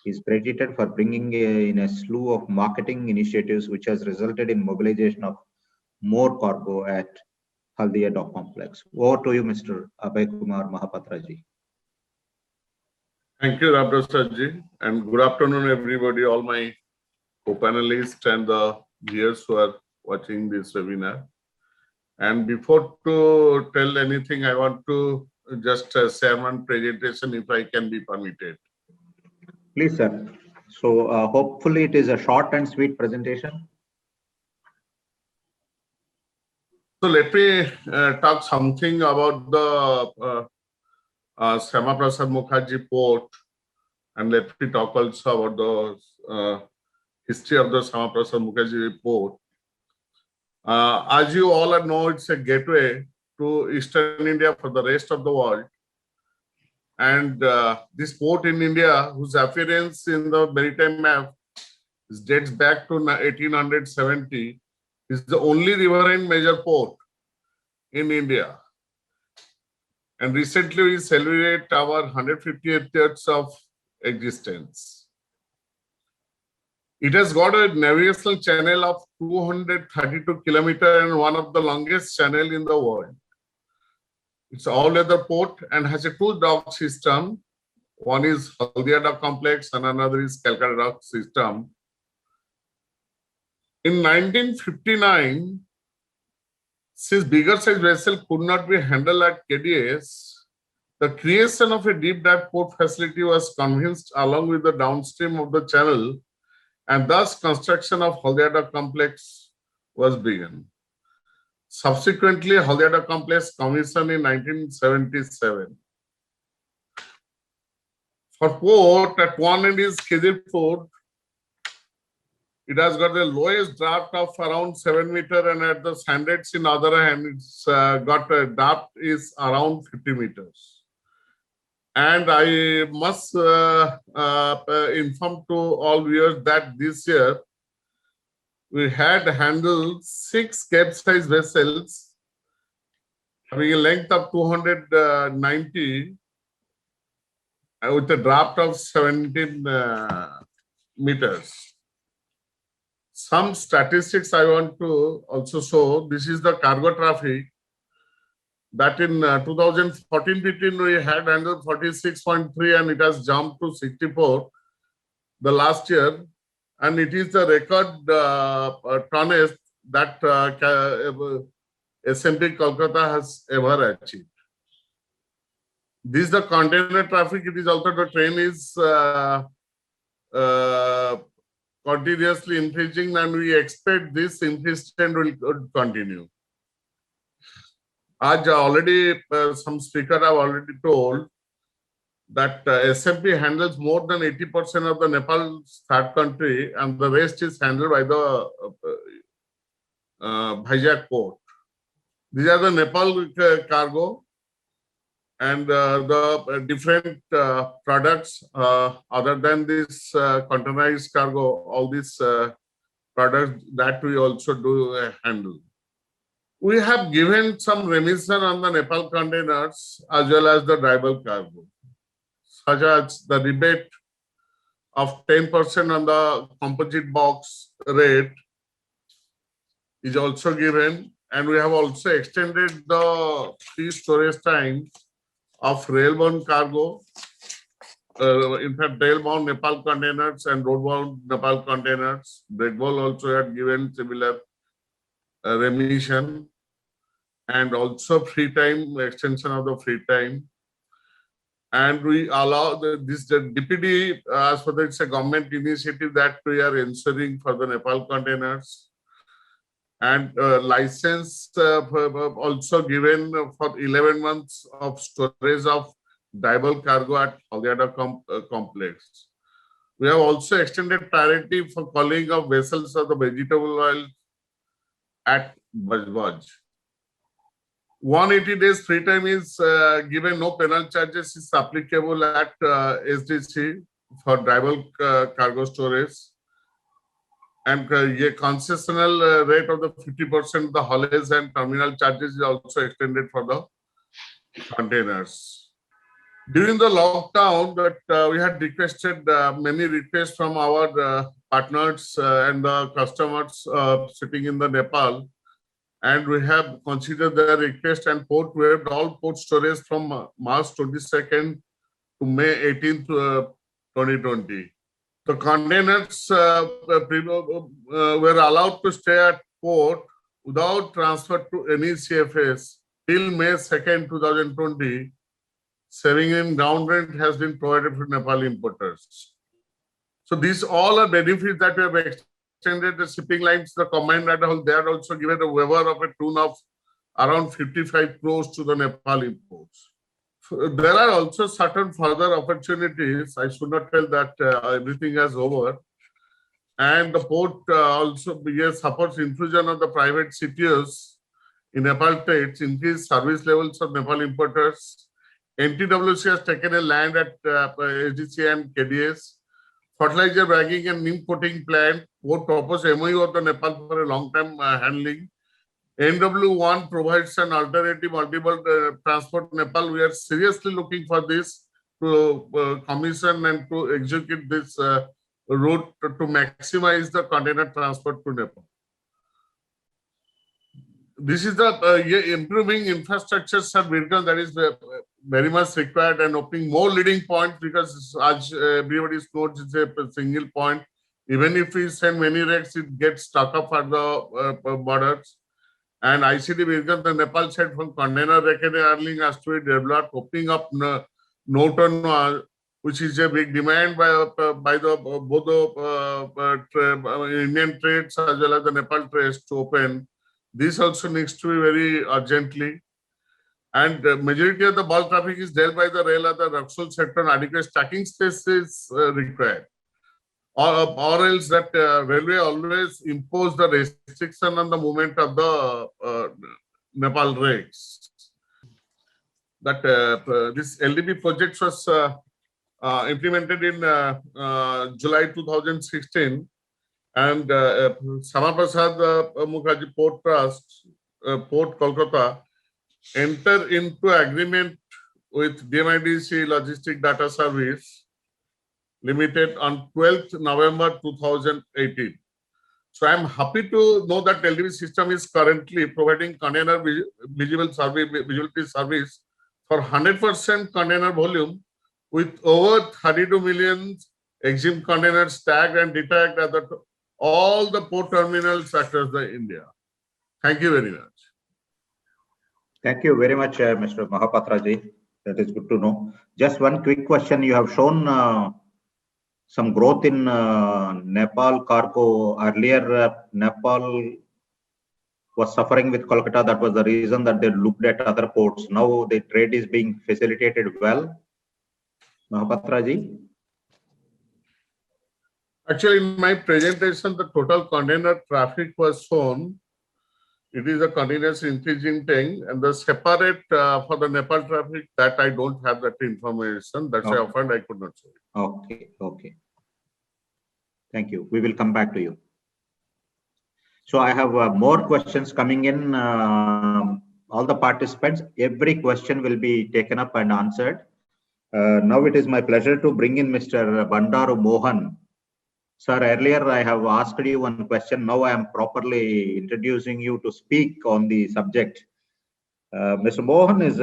He is credited for bringing in a slew of marketing initiatives, which has resulted in mobilization of more cargo at Haldia Dock Complex. Over to you, Mr. Abhay Kumar Mahapatra ji. Thank you, Rabprasad ji, and good afternoon, everybody, all my co-panelists and the viewers who are watching this webinar. And before to tell anything, I want to just share one presentation, if I can be permitted. Please, sir. So hopefully it is a short and sweet presentation. So let me talk something about the Shyama Prasad Mukherjee Port, and let me talk also about the history of the Shyama Prasad Mukherjee Port. As you all know, it's a gateway to Eastern India for the rest of the world. And this port in India, whose appearance in the maritime map dates back to 1870, is the only riverine major port in India. And recently we celebrate our 150th years of existence. It has got a navigational channel of 232 kilometers and one of the longest channel in the world. It's all-weather port and has a two dock system. One is Haldia Dock Complex and another is Calcutta Dock System. In 1959, since bigger size vessel could not be handled at KDS, the creation of a deep dive port facility was convinced along with the downstream of the channel, and thus construction of Haldia Dock Complex was begun. Subsequently, Haldia Dock Complex commissioned in 1977. For port, at one end is Khizir Port. It has got the lowest draft of around 7 meters, and at the Sandats in other hand, it's got a draft is around 50 meters. And I must inform to all viewers that this year we had handled 6 Cape-size vessels having a length of 290 with a draft of 17 meters. Some statistics I want to also show. This is the cargo traffic that in 2014-15 we had handled 46.3 and it has jumped to 64 the last year, and it is the record tonnage that SMP Kolkata has ever achieved. This is the container traffic. It is also the train is continuously increasing, and we expect this increase trend will continue. As already some speakers have already told that SMP handles more than 80% of the Nepal's third country, and the rest is handled by the Vizag port. These are the Nepal cargo, and the different products other than this containerized cargo, all these products that we also do handle. We have given some remission on the Nepal containers as well as the dry bulk cargo, such as the rebate of 10% on the composite box rate is also given, and we have also extended the free storage time of rail-bound cargo. In fact, rail-bound Nepal containers and road-bound Nepal containers. Breakball also had given similar remission, and also free time, extension of the free time. And we allow this DPD, as for that, it's a government initiative that we are ensuring for the Nepal containers. And license also given for 11 months of storage of dry bulk cargo at Haldia Dock Complex. We have also extended priority for calling of vessels of the vegetable oil at Bajbaj. 180 days free time is given, no penal charges is applicable at SDC for dry bulk cargo storage. And a concessional rate of the 50% the haulage and terminal charges is also extended for the containers. During the lockdown, that we had requested many requests from our partners and the customers sitting in the Nepal, and we have considered their request and port waived all port storage from March 22nd to May 18th, 2020. The containers were allowed to stay at port without transfer to any CFS till May 2nd, 2020. Saving in ground rent has been provided for Nepal importers. So these all are benefits that we have extended the shipping lines, the combined data hole. They are also given a waiver of a tune of around 55 crores to the Nepal imports. There are also certain further opportunities. I should not tell that everything is over. And the port also supports inclusion of the private CTOs in Nepal trades, increase service levels of Nepal importers, NTWC has taken a land at SDC and KDS. Fertilizer bagging and neem coating plant. Both proposed MOU of the Nepal for a long-term handling. NW1 provides an alternative multiple transport Nepal. We are seriously looking for this to commission and to execute this route to maximize the container transport to Nepal. This is the improving infrastructure vehicle that is very much required and opening more leading points, because as everybody knows, it's a single point. Even if we send many rakes, it gets stuck up at the borders. And ICD vehicle, the Nepal side from container rake handling has to be developed, opening up Norton, which is a big demand by the both the Indian trades as well as the Nepal trades to open. This also needs to be very urgently. And the majority of the bulk traffic is dealt by the rail or the Raxol sector, and adequate stacking space is required. Or else that railway always impose the restriction on the movement of the Nepal rakes. That this LDP project was implemented in July 2016, and Syama-Prasad Mukherjee Port Trust, Port Kolkata, enter into agreement with DMIDC Logistic Data Service Limited on 12th November 2018. So I am happy to know that LDB system is currently providing container visibility service for 100% container volume, with over 32 million exim containers tagged and detagged at all the port terminals across the India. Thank you very much. Thank you very much, Mr. Mahapatra ji. That is good to know. Just one quick question. You have shown some growth in Nepal cargo. Earlier, Nepal was suffering with Kolkata. That was the reason that they looked at other ports. Now the trade is being facilitated well. Mahapatra ji? Actually, in my presentation, the total container traffic was shown. It is a continuous increasing thing, and the separate for the Nepal traffic, that I don't have that information. That's why often I could not show it. Okay, okay. Thank you. We will come back to you. So I have more questions coming in. All the participants, every question will be taken up and answered. Now it is my pleasure to bring in Mr. Bandaru Mohan. Sir, earlier I have asked you one question. Now I am properly introducing you to speak on the subject. Mr. Mohan is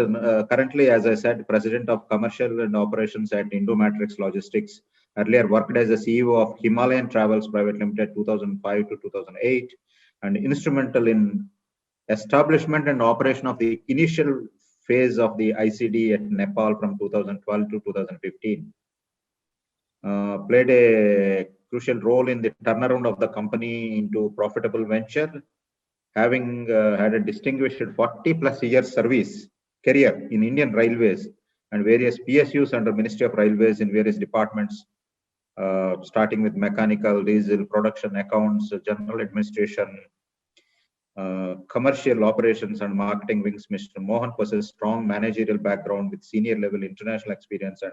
currently, as I said, President of Commercial and Operations at Indomatrix Logistics. Earlier worked as the CEO of Himalayan Travels Private Limited 2005 to 2008, and instrumental in establishment and operation of the initial phase of the ICD at Nepal from 2012 to 2015. Played a crucial role in the turnaround of the company into profitable venture, having had a distinguished 40+ years service career in Indian Railways and various PSUs under Ministry of Railways in various departments, starting with mechanical, diesel, production, accounts, general administration, commercial operations and marketing wings. Mr. Mohan possesses strong managerial background with senior level international experience and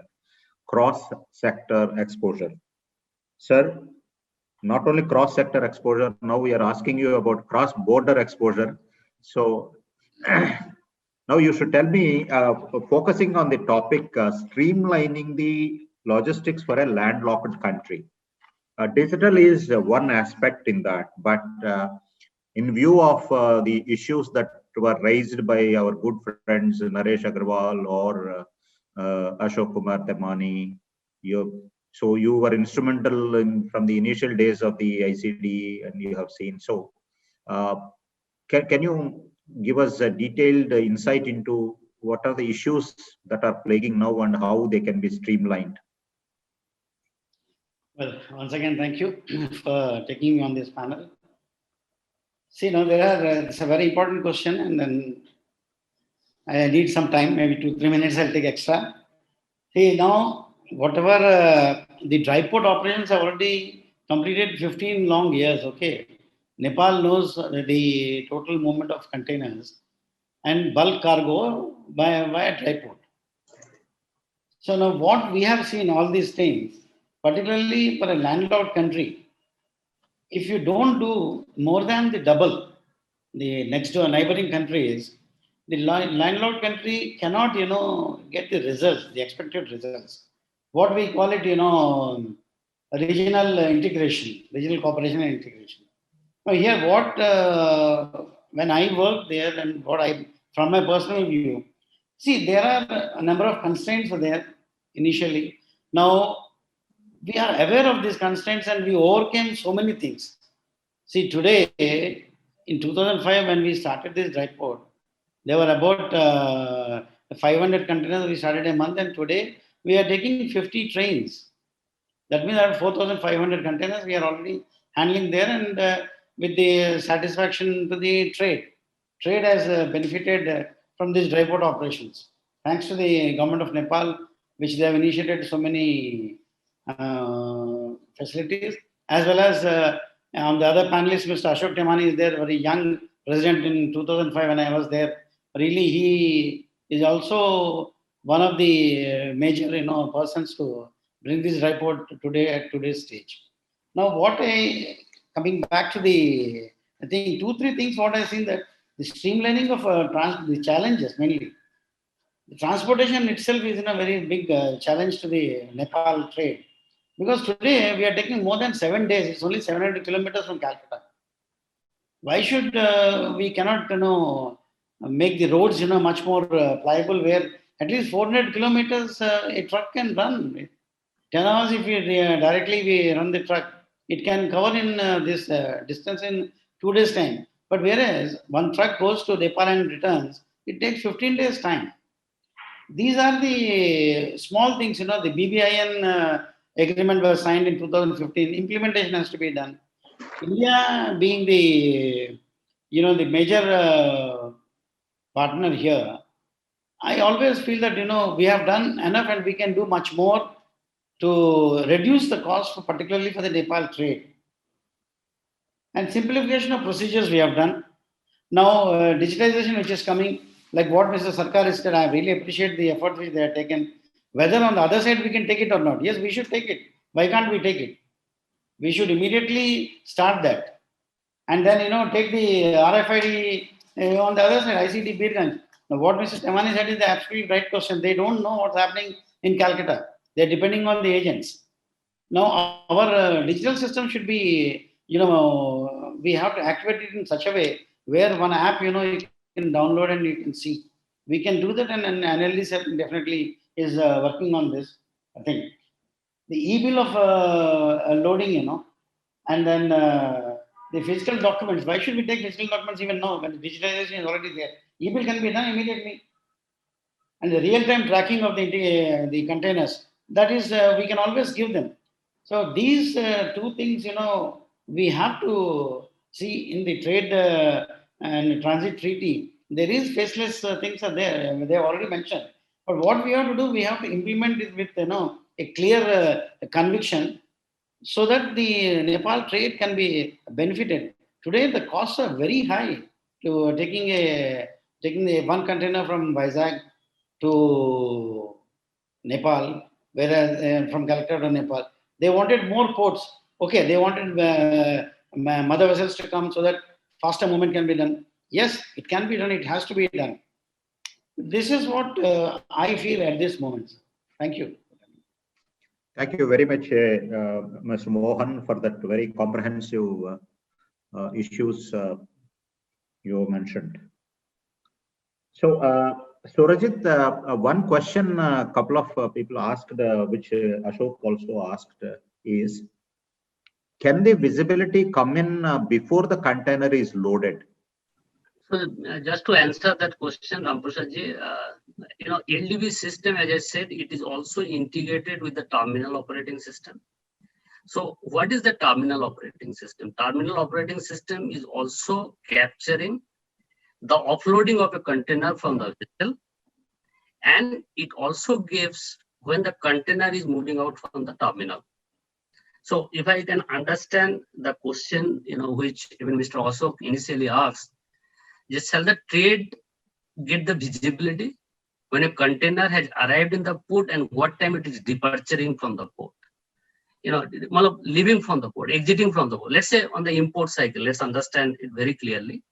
cross-sector exposure. Sir, not only cross-sector exposure, now we are asking you about cross-border exposure. So now you should tell me, focusing on the topic, streamlining the logistics for a landlocked country. Digital is one aspect in that, but in view of the issues that were raised by our good friends Naresh Agarwal or Ashok Kumar Temani, so you were instrumental from the initial days of the ICD, and you have seen. So can you give us a detailed insight into what are the issues that are plaguing now and how they can be streamlined? Well, once again, thank you for taking me on this panel. See, now it's a very important question, and then I need some time, maybe 2-3 minutes I'll take extra. See, now, whatever the dry port operations have already completed 15 long years, okay. Nepal knows the total movement of containers and bulk cargo via dry port. So now what we have seen all these things, particularly for a landlocked country, if you don't do more than the double, the next door neighboring countries, the landlocked country cannot, get the results, the expected results. What we call it, regional integration, regional cooperation and integration. Now here, when I work there and from my personal view, see, there are a number of constraints are there initially. Now, we are aware of these constraints and we overcame so many things. See, today, in 2005, when we started this dry port, there were about 500 containers. We started a month, and today we are taking 50 trains. That means out of 4,500 containers, we are already handling there, and with the satisfaction to the trade. Trade has benefited from these dry port operations. Thanks to the government of Nepal, which they have initiated so many facilities, as well as on the other panelist, Mr. Ashok Temani is there, very young president in 2005 when I was there. Really, he is also one of the major, persons to bring this dry port today at today's stage. Now, coming back to I think 2-3 things what I've seen that the streamlining of the challenges mainly. The transportation itself is in a very big challenge to the Nepal trade. Because today we are taking more than 7 days. It's only 700 kilometers from Calcutta. Why should we cannot, make the roads, much more pliable where at least 400 kilometers a truck can run. 10 hours if directly we run the truck, it can cover in this distance in 2 days time. But whereas one truck goes to Nepal and returns, it takes 15 days time. These are the small things, the BBIN agreement was signed in 2015. Implementation has to be done. India being the major partner here, I always feel that, we have done enough and we can do much more to reduce the cost, particularly for the Nepal trade. And simplification of procedures we have done. Now, digitization which is coming, like what Mr. Sarkar has said, I really appreciate the effort which they have taken. Whether on the other side we can take it or not. Yes, we should take it. Why can't we take it? We should immediately start that. And then, take the RFID on the other side, ICD Birganj. Now, what Mr. Temani said is the absolutely right question. They don't know what's happening in Calcutta. They're depending on the agents. Now, our digital system should be, we have to activate it in such a way where one app, you can download and you can see. We can do that, and NLD definitely is working on this. I think the e-bill of loading, and then the physical documents. Why should we take physical documents even now when the digitization is already there? E-bill can be done immediately, and the real-time tracking of the containers. That is, we can always give them. So these 2 things, we have to see in the trade and transit treaty. There is faceless things are there. They have already mentioned. But what we have to do, we have to implement it with a clear conviction, so that the Nepal trade can be benefited. Today the costs are very high to taking the one container from Vizag to Nepal, whereas from Calcutta to Nepal. They wanted more ports. Okay, they wanted mother vessels to come so that faster movement can be done. Yes, it can be done. It has to be done. This is what I feel at this moment. Thank you. Thank you very much, Mr. Mohan, for that very comprehensive issues you mentioned. So, Surajit, one question a couple of people asked, which Ashok also asked, is, can the visibility come in before the container is loaded? So just to answer that question, Ramprasad-ji, LDV system, as I said, it is also integrated with the terminal operating system. So what is the terminal operating system? Terminal operating system is also capturing the offloading of a container from the vessel, and it also gives when the container is moving out from the terminal. So if I can understand the question, which even Mr. Ashok initially asked, just shall the trade get the visibility when a container has arrived in the port and what time it is departing from the port. Leaving from the port, exiting from the port. Let's say on the import cycle, let's understand it very clearly.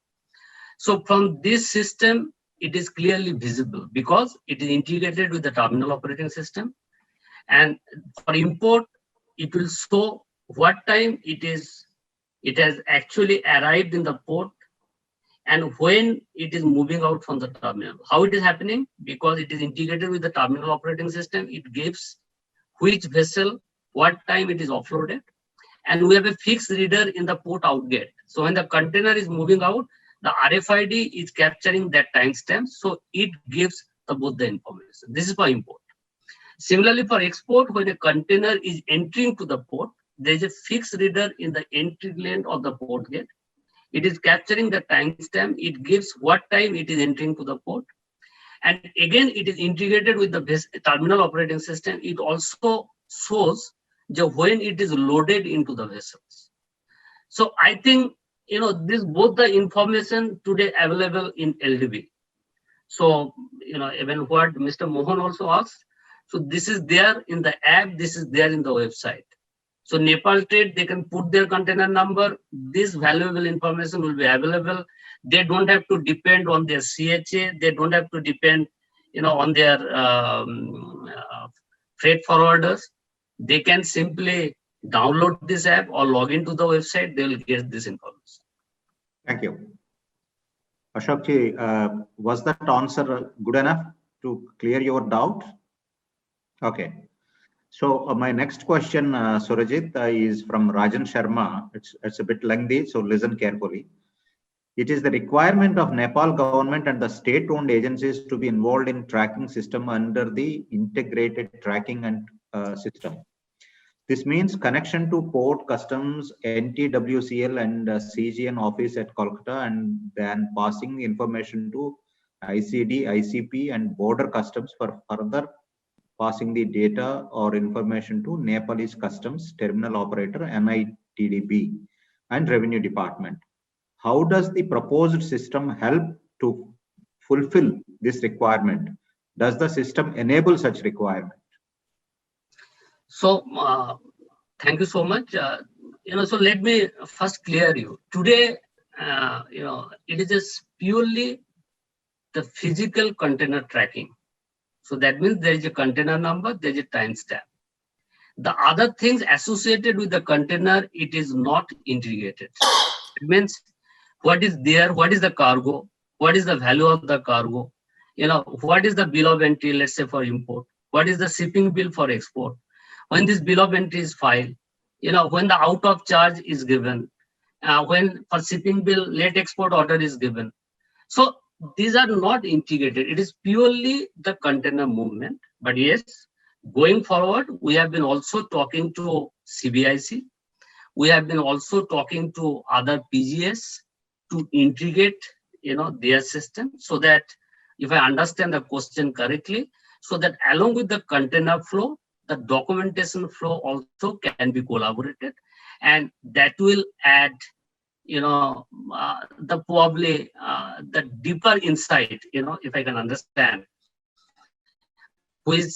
So from this system, it is clearly visible because it is integrated with the terminal operating system. And for import, it will show what time it has actually arrived in the port and when it is moving out from the terminal. How it is happening? Because it is integrated with the terminal operating system, it gives which vessel, what time it is offloaded. And we have a fixed reader in the port out gate. So when the container is moving out, the RFID is capturing that timestamp. So it gives both the information. This is for import. Similarly, for export, when a container is entering to the port, there is a fixed reader in the entry lane of the port gate. It is capturing the timestamp. It gives what time it is entering to the port. And again, it is integrated with the terminal operating system. It also shows when it is loaded into the vessels. So I think, this both the information today available in LDB. So, even what Mr. Mohan also asked. So this is there in the app, this is there in the website. So Nepal Trade, they can put their container number. This valuable information will be available. They don't have to depend on their CHA. They don't have to depend, on their freight forwarders. They can simply download this app or log into the website. They will get this information. Thank you. Ashokji, was that answer good enough to clear your doubt? Okay. So my next question, Surajit, is from Rajan Sharma. It's a bit lengthy, so listen carefully. It is the requirement of Nepal government and the state-owned agencies to be involved in tracking system under the integrated tracking and system. This means connection to port, customs, NTWCL and CGN office at Kolkata, and then passing the information to ICD, ICP and border customs for further passing the data or information to Nepalese customs, terminal operator, NITDB and revenue department. How does the proposed system help to fulfill this requirement? Does the system enable such requirement? So, thank you so much. So let me first clear you. Today, it is just purely the physical container tracking. So that means there is a container number, there is a timestamp. The other things associated with the container, it is not integrated. It means what is there, what is the cargo, what is the value of the cargo, what is the bill of entry, let's say for import, what is the shipping bill for export, when this bill of entry is filed, when the out of charge is given, when for shipping bill, late export order is given. So these are not integrated. It is purely the container movement. But yes, going forward, we have been also talking to CBIC. We have been also talking to other PGS to integrate, their system so that, if I understand the question correctly, so that along with the container flow, the documentation flow also can be collaborated, and that will add the deeper insight, if I can understand, which,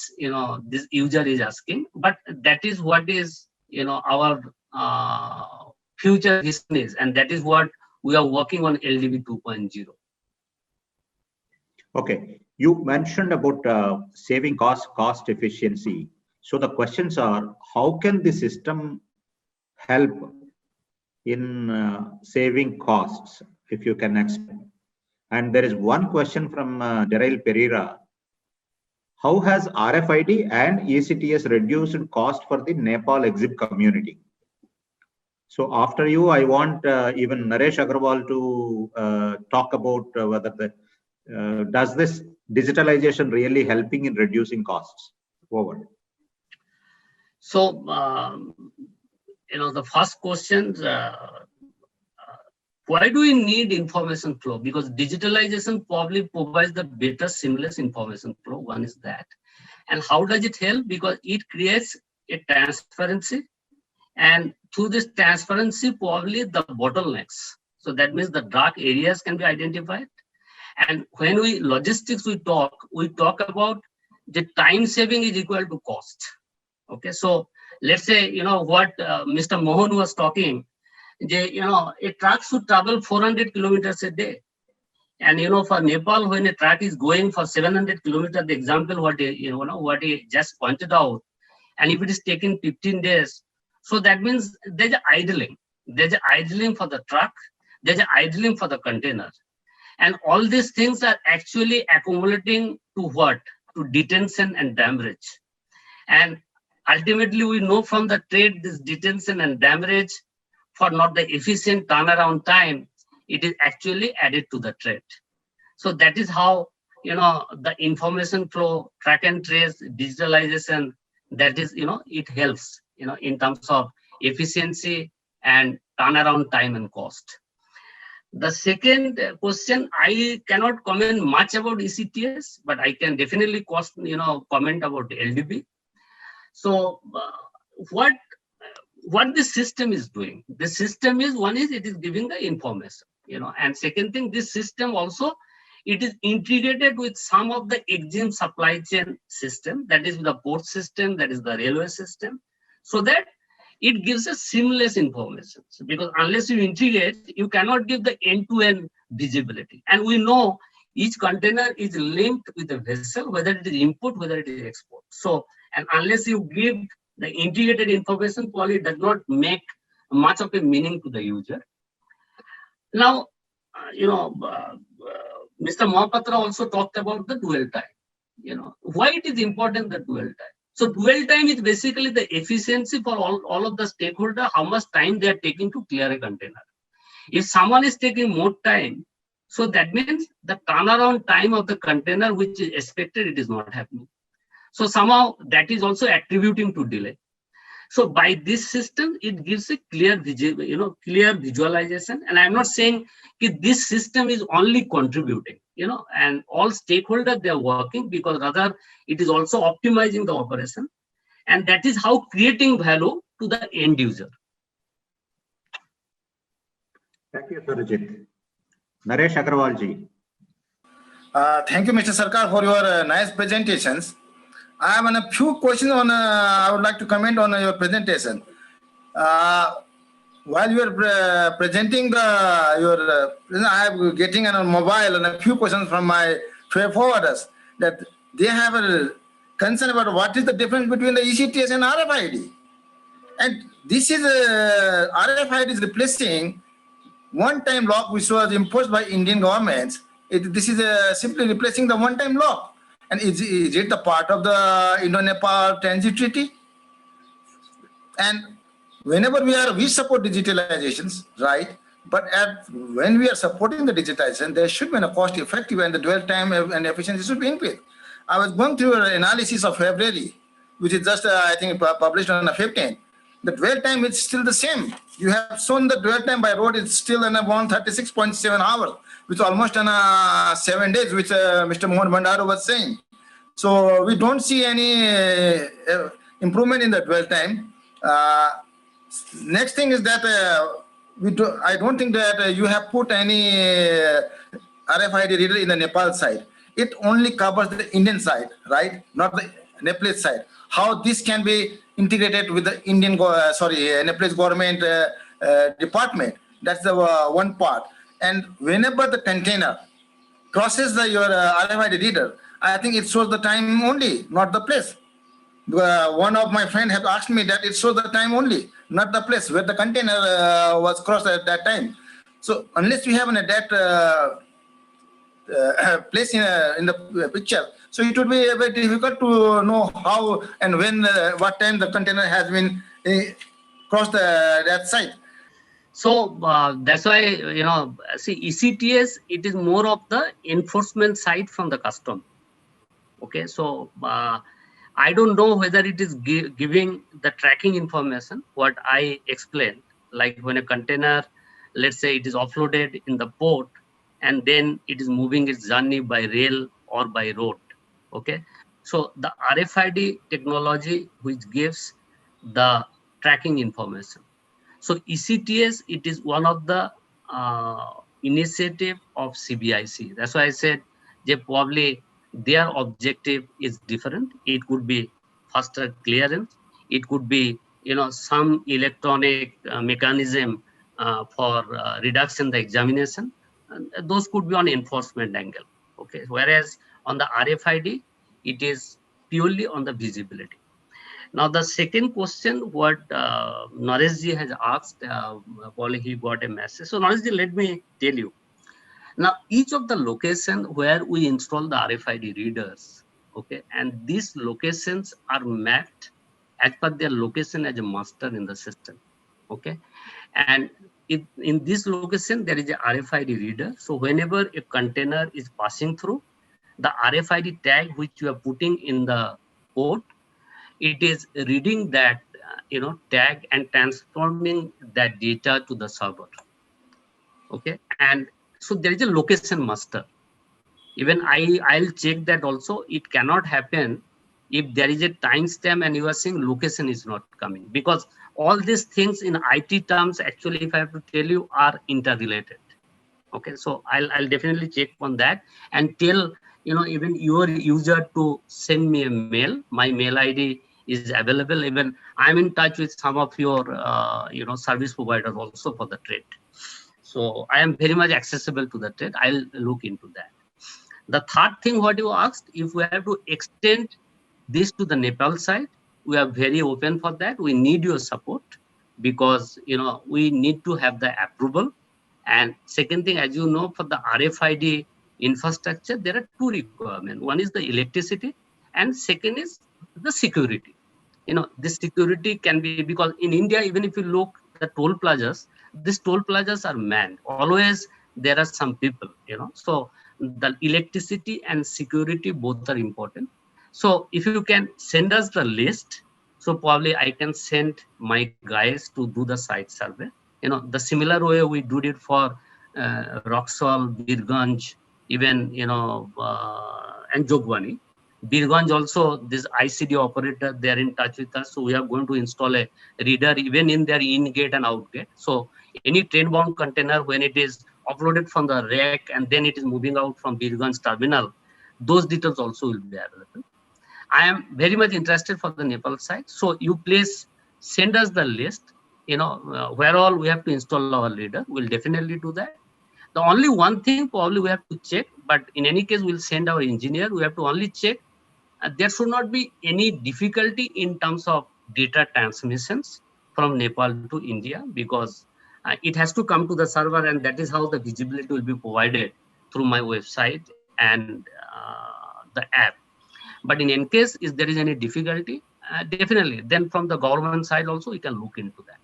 this user is asking, but that is what is, our future vision is, and that is what we are working on LDB 2.0. Okay, you mentioned about saving cost efficiency. So the questions are, how can the system help in saving costs, if you can explain? And there is one question from Daryl Pereira. How has RFID and ECTS reduced cost for the Nepal exhibit community? So after you, I want even Naresh Agarwal to talk about whether does this digitalization really helping in reducing costs? Over. So, the first question, why do we need information flow? Because digitalization probably provides the better seamless information flow. One is that. And how does it help? Because it creates a transparency. And through this transparency, probably the bottlenecks. So that means the dark areas can be identified. And when we logistics, we talk about the time saving is equal to cost. Okay, so let's say, what Mr. Mohan was talking, a truck should travel 400 kilometers a day. And, for Nepal, when a truck is going for 700 kilometers, the example what he just pointed out, and if it is taking 15 days, so that means there's idling. There's idling for the truck, there's idling for the container. And all these things are actually accumulating to what? To detention and damage. And ultimately, we know from the trade, this detention and damage for not the efficient turnaround time, it is actually added to the trade. So that is how, the information flow, track and trace, digitalization, that is, it helps, in terms of efficiency and turnaround time and cost. The second question, I cannot comment much about ECTS, but I can definitely comment about LDB. So what this system is doing, the system is, one is it is giving the information, and second thing, this system also, it is integrated with some of the EXIM supply chain system, that is the port system, that is the railway system, so that it gives a seamless information. So because unless you integrate, you cannot give the end-to-end visibility. And we know each container is linked with the vessel, whether it is import, whether it is export. So, and unless you give the integrated information, probably it does not make much of a meaning to the user. Now, Mr. Mohapatra also talked about the dwell time. Why it is important, the dwell time. So dwell time is basically the efficiency for all of the stakeholders, how much time they are taking to clear a container. If someone is taking more time, so that means the turnaround time of the container, which is expected, it is not happening. So somehow that is also attributing to delay. So by this system, it gives a clear visualization. And I'm not saying that this system is only contributing, and all stakeholders, they are working, because rather it is also optimizing the operation. And that is how creating value to the end user. Thank you, Surajit. Naresh Agarwalji. Thank you, Mr. Sarkar, for your nice presentations. I have a few questions on. I would like to comment on your presentation. While you are presenting I am getting on a mobile and a few questions from my freight forwarders that they have a concern about what is the difference between the ECTS and RFID. And this is RFID is replacing one-time lock which was imposed by Indian governments. This is simply replacing the one-time lock. And is it the part of the Indo-Nepal Transit Treaty? And whenever we support digitalizations, right? But when we are supporting the digitization, there should be a cost effective, and the dwell time and efficiency should be increased. I was going through an analysis of February, which is just, I think, published on the 15th. The dwell time is still the same. You have shown the dwell time by road is still in around 36.7 hours, which is almost in 7 days, which Mr. Mohan Bhandaru was saying. So we don't see any improvement in the dwell time. Next thing is that I don't think that you have put any RFID reader in the Nepal side. It only covers the Indian side, right? Not the Nepalese side. How this can be integrated with the Nepalese government department. That's the one part. And whenever the container crosses your RFID reader, I think it shows the time only, not the place. One of my friends have asked me that it shows the time only, not the place where the container was crossed at that time. So unless we have that place in the picture, so it would be very difficult to know how and when, what time the container has been crossed that site. So that's why, see, ECTS, it is more of the enforcement side from the custom. Okay, so I don't know whether it is giving the tracking information, what I explained, like when a container, let's say it is offloaded in the port, and then it is moving its journey by rail or by road. Okay, so the RFID technology which gives the tracking information. So ECTS, it is one of the initiative of CBIC. That's why I said they probably their objective is different. It could be faster clearance. It could be some electronic mechanism for reduction the examination. Those could be on enforcement angle. Okay, whereas on the RFID, it is purely on the visibility. Now, the second question, what Nareshji has asked, probably he got a message. So, Nareshji, let me tell you. Now, each of the location where we install the RFID readers, okay, and these locations are mapped as per their location as a master in the system, okay. And in this location, there is a RFID reader. So, whenever a container is passing through, the RFID tag which you are putting in the port, it is reading that tag and transforming that data to the server. Okay, and so there is a location master. Even I'll check that also. It cannot happen if there is a timestamp and you are saying location is not coming, because all these things in IT terms, actually, if I have to tell you, are interrelated. Okay, so I'll definitely check on that and tell even your user to send me a mail. My mail ID is available. Even I'm in touch with some of your service providers also for the trade. So I am very much accessible to the trade. I'll look into that. The third thing what you asked, if we have to extend this to the Nepal side, we are very open for that. We need your support because we need to have the approval. And second thing, as you know, for the RFID infrastructure, there are two requirements. One is the electricity, and second is the security. This security can be, because in India, even if you look at the toll plazas, these toll plazas are manned. Always there are some people, so the electricity and security both are important. So if you can send us the list, so probably I can send my guys to do the site survey. The similar way we do it for Roxol, Birganj, even, and Jogwani. Birganj also, this ICD operator, they are in touch with us. So we are going to install a reader even in their in-gate and out-gate. So any train-bound container, when it is uploaded from the rack and then it is moving out from Birganj terminal, those details also will be available. I am very much interested for the Nepal side. So you please send us the list, where all we have to install our reader. We'll definitely do that. The only one thing probably we have to check, but in any case, we'll send our engineer. We have to only check. There should not be any difficulty in terms of data transmissions from Nepal to India, because it has to come to the server, and that is how the visibility will be provided through my website and the app. But in any case, if there is any difficulty, definitely, then from the government side also, we can look into that.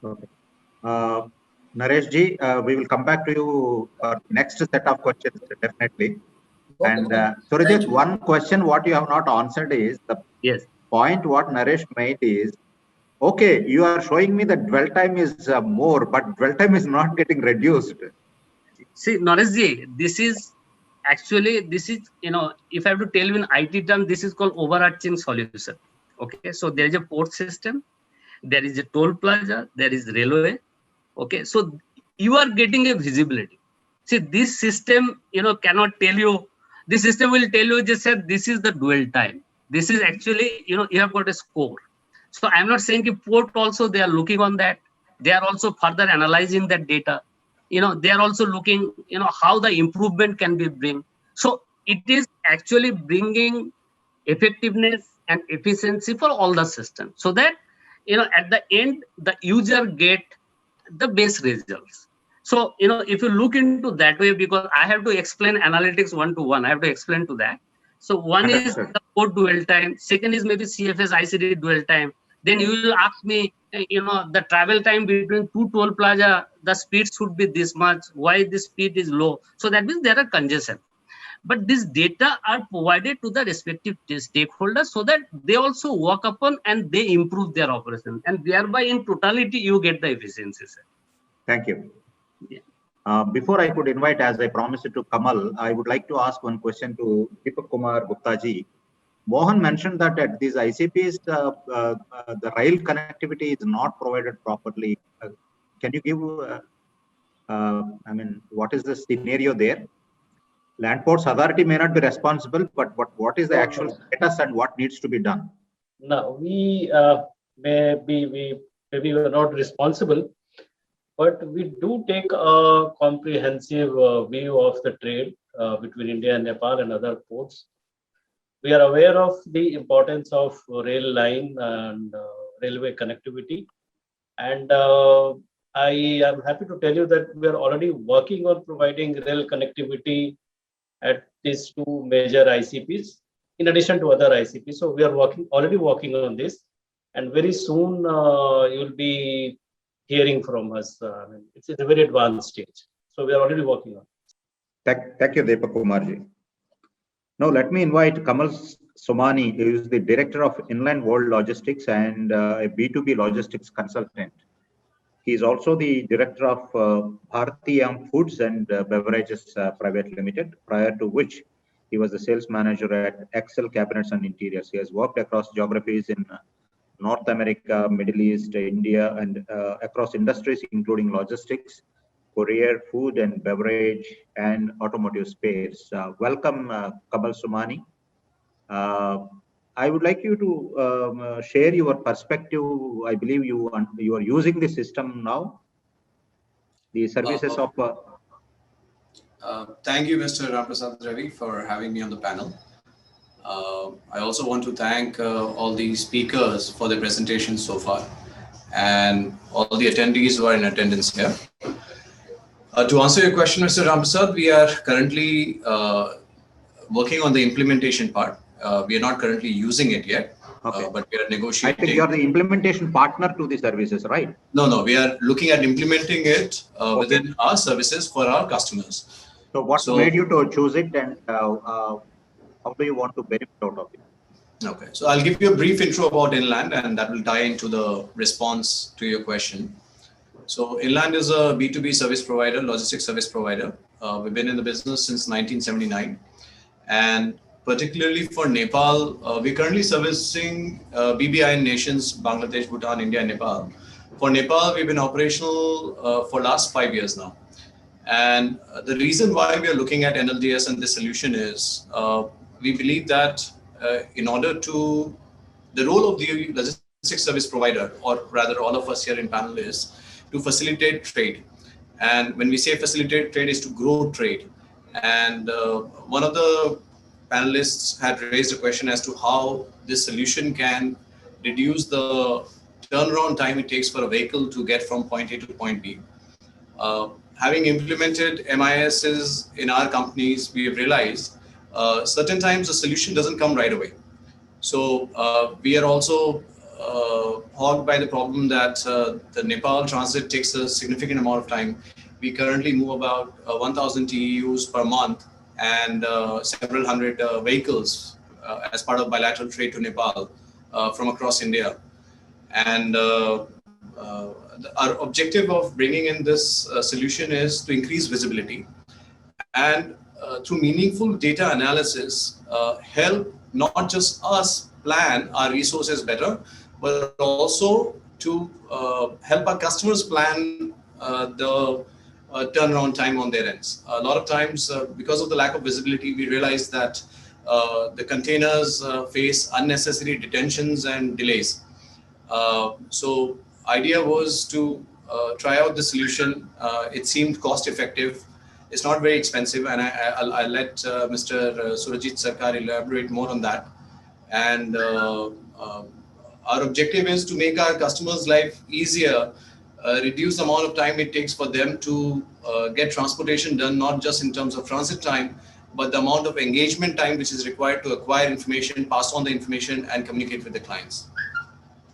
Okay. Nareshji, we will come back to you for next set of questions, definitely. Okay. And Surajit, one question what you have not answered is the point what Naresh made is, okay, you are showing me that dwell time is more, but dwell time is not getting reduced. See, Nareshji, this is actually, if I have to tell you in IT terms, this is called overarching solution. Okay, so there is a port system, there is a toll plaza, there is railway. Okay, so you are getting a visibility. See, this system, cannot tell you, this system will tell you just said this is the dwell time. This is actually, you have got a score. So I'm not saying that port also, they are looking on that. They are also further analyzing that data. They are also looking, how the improvement can be bring. So it is actually bringing effectiveness and efficiency for all the systems, so that, at the end, the user get the best results. So, if you look into that way, because I have to explain analytics one-to-one, I have to explain to that. So one is the port dwell time. Second is maybe CFS ICD dwell time. Then you will ask me, the travel time between two toll plaza, the speed should be this much. Why the speed is low? So that means there are congestion. But these data are provided to the respective stakeholders so that they also work upon and they improve their operation. And thereby, in totality, you get the efficiency, sir. Thank you. Yeah. Before I could invite, as I promised to Kamal, I would like to ask one question to Deepak Kumar Gupta ji. Mohan mentioned that at these ICPs, the rail connectivity is not provided properly. Can you give I mean, what is the scenario there? Land Ports Authority may not be responsible, but what is the actual status and what needs to be done? No, we maybe we're not responsible, but we do take a comprehensive view of the trade between India and Nepal and other ports. We are aware of the importance of rail line and railway connectivity. And I am happy to tell you that we are already working on providing rail connectivity at these two major ICPs, in addition to other ICPs. So we are already working on this. And very soon you'll be hearing from us. I mean, it's a very advanced stage. So we are already working on it. Thank you, Deepak Kumarji. Now let me invite Kamal Somani, who is the Director of Inland World Logistics and a B2B logistics consultant. He is also the Director of Bharti Foods and Beverages Private Limited, prior to which he was the Sales Manager at Excel Cabinets and Interiors. He has worked across geographies in North America, Middle East, India, and across industries including logistics, courier, food and beverage, and automotive space. Welcome, Kamal Somani. I would like you to share your perspective. I believe you are using the system now, the services of. Thank you, Mr. Ramprasad Ravi, for having me on the panel. I also want to thank all the speakers for their presentations so far, and all the attendees who are in attendance here. To answer your question, Mr. Ramprasad, we are currently working on the implementation part. We are not currently using it yet, Okay. but we are negotiating. I think you are the implementation partner to the services, right? No, we are looking at implementing it within our services for our customers. So what made you to choose it, and how do you want to benefit out of it? Okay, so I'll give you a brief intro about Inland, and that will tie into the response to your question. So Inland is a B2B service provider, logistics service provider. We've been in the business since 1979. And particularly for Nepal, we're currently servicing BBI nations, Bangladesh, Bhutan, India, and Nepal. For Nepal, we've been operational for last 5 years now. And the reason why we are looking at NLDS and this solution is we believe that in order to, the role of the logistics service provider, or rather all of us here in panel, is to facilitate trade. And when we say facilitate trade, is to grow trade. And one of the panelists had raised a question as to how this solution can reduce the turnaround time it takes for a vehicle to get from point A to point B. Having implemented MISs in our companies, we have realized certain times the solution doesn't come right away. So we are also hogged by the problem that the Nepal transit takes a significant amount of time. We currently move about 1,000 TEUs per month and several hundred vehicles as part of bilateral trade to Nepal from across India. And our objective of bringing in this solution is to increase visibility and through meaningful data analysis, help not just us plan our resources better, but also to help our customers plan the turnaround time on their ends. A lot of times, because of the lack of visibility, we realize that the containers face unnecessary detentions and delays. So idea was to try out the solution. It seemed cost effective. It's not very expensive, and I'll let Mr. Surajit Sarkar elaborate more on that. And our objective is to make our customers' life easier, reduce the amount of time it takes for them to get transportation done, not just in terms of transit time, but the amount of engagement time which is required to acquire information, pass on the information, and communicate with the clients.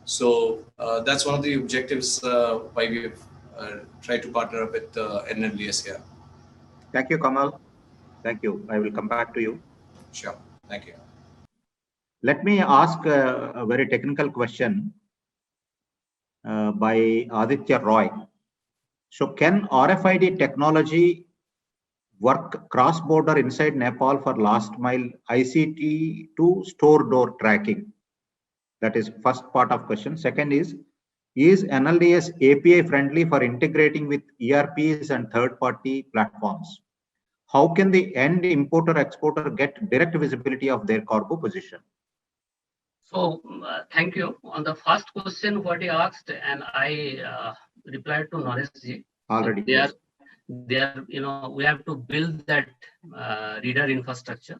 So that's one of the objectives why we've tried to partner up with NLDS here. Thank you, Kamal. Thank you. I will come back to you. Sure. Thank you. Let me ask a very technical question by Aditya Roy. So can RFID technology work cross-border inside Nepal for last mile ICT to store door tracking? That is first part of question. Second is Is NLDS API friendly for integrating with ERPs and third-party platforms? How can the end importer-exporter get direct visibility of their cargo position? So thank you. On the first question, what he asked, and I replied to Naresh ji. Already, They yes. are, we have to build that reader infrastructure.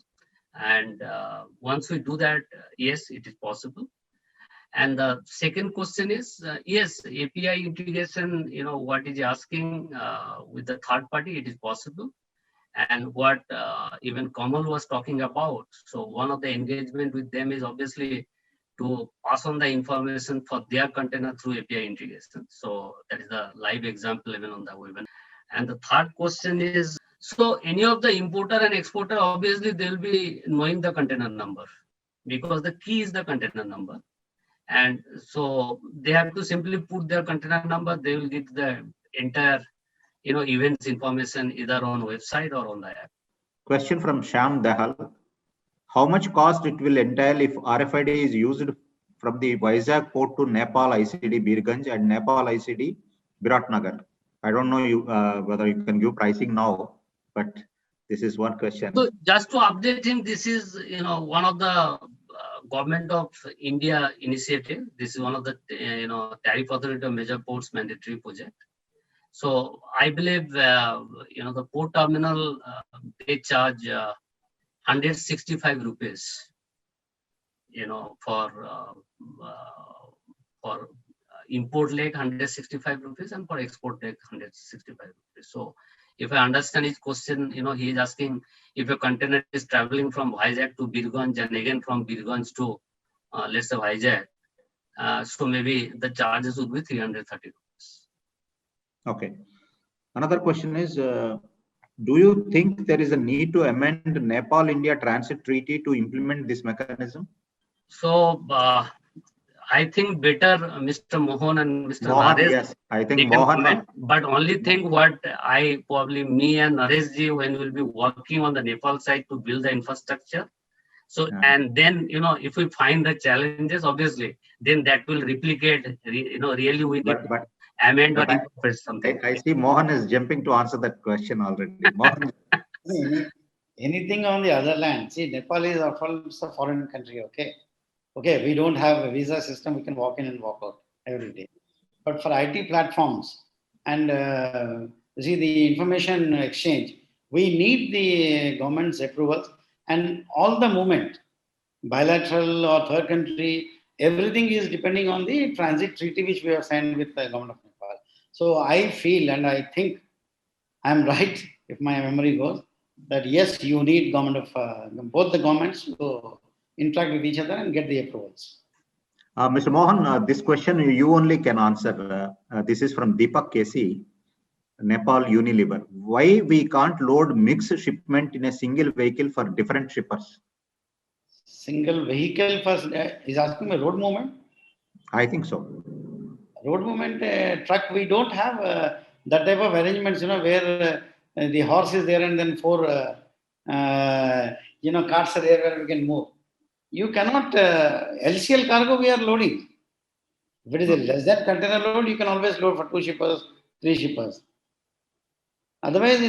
And once we do that, yes, it is possible. And the second question is, yes, API integration, what is asking with the third party, it is possible. And what even Kamal was talking about. So one of the engagement with them is obviously to pass on the information for their container through API integration. So that is the live example even on the webinar. And the third question is, so any of the importer and exporter, obviously they'll be knowing the container number because the key is the container number. And so they have to simply put their container number, they will get the entire events information either on website or on the app. Question from Sham Dahal. How much cost it will entail if RFID is used from the Vizag port to Nepal ICD Birganj and Nepal ICD Biratnagar? I don't know whether you can give pricing now, but this is one question. So just to update him, this is one of the Government of India initiative. This is one of the Tariff Authority of Major Ports mandatory project. So I believe the port terminal they charge 165 rupees, for import leg 165 rupees and for export leg 165 rupees. So if I understand his question, he is asking if a container is traveling from Vizag to Birganj and again from Birganj to let's say Vizag, so maybe the charges would be 330 rupees. Okay. Another question is, do you think there is a need to amend Nepal-India Transit Treaty to implement this mechanism? So I think better Mr. Mohan and Mr. Naresh, yes, I think Mohan. Comment, but only thing what me and Naresh ji, when we'll be working on the Nepal side to build the infrastructure. So, Yeah. and then, if we find the challenges, obviously, then that will replicate, really we need to amend or incorporate something. I see Mohan is jumping to answer that question already. Mohan. Anything on the other land. See, Nepal is also a foreign country, okay? Okay, we don't have a visa system, we can walk in and walk out every day. But for IT platforms and the information exchange, we need the government's approvals and all the movement, bilateral or third country, everything is depending on the transit treaty which we have signed with the government of Nepal. So I feel and I think I'm right, if my memory goes, that yes, you need government of both the governments to interact with each other and get the approvals. Mr. Mohan, this question you only can answer. This is from Deepak Kesi, Nepal Unilever. Why we can't load mixed shipment in a single vehicle for different shippers? Single vehicle first is asking a road movement? I think so. Road movement truck, we don't have that type of arrangements, where the horse is there and then four, carts are there where we can move. You cannot, LCL cargo we are loading. If it is a less than container load, you can always load for 2 shippers, 3 shippers. Otherwise,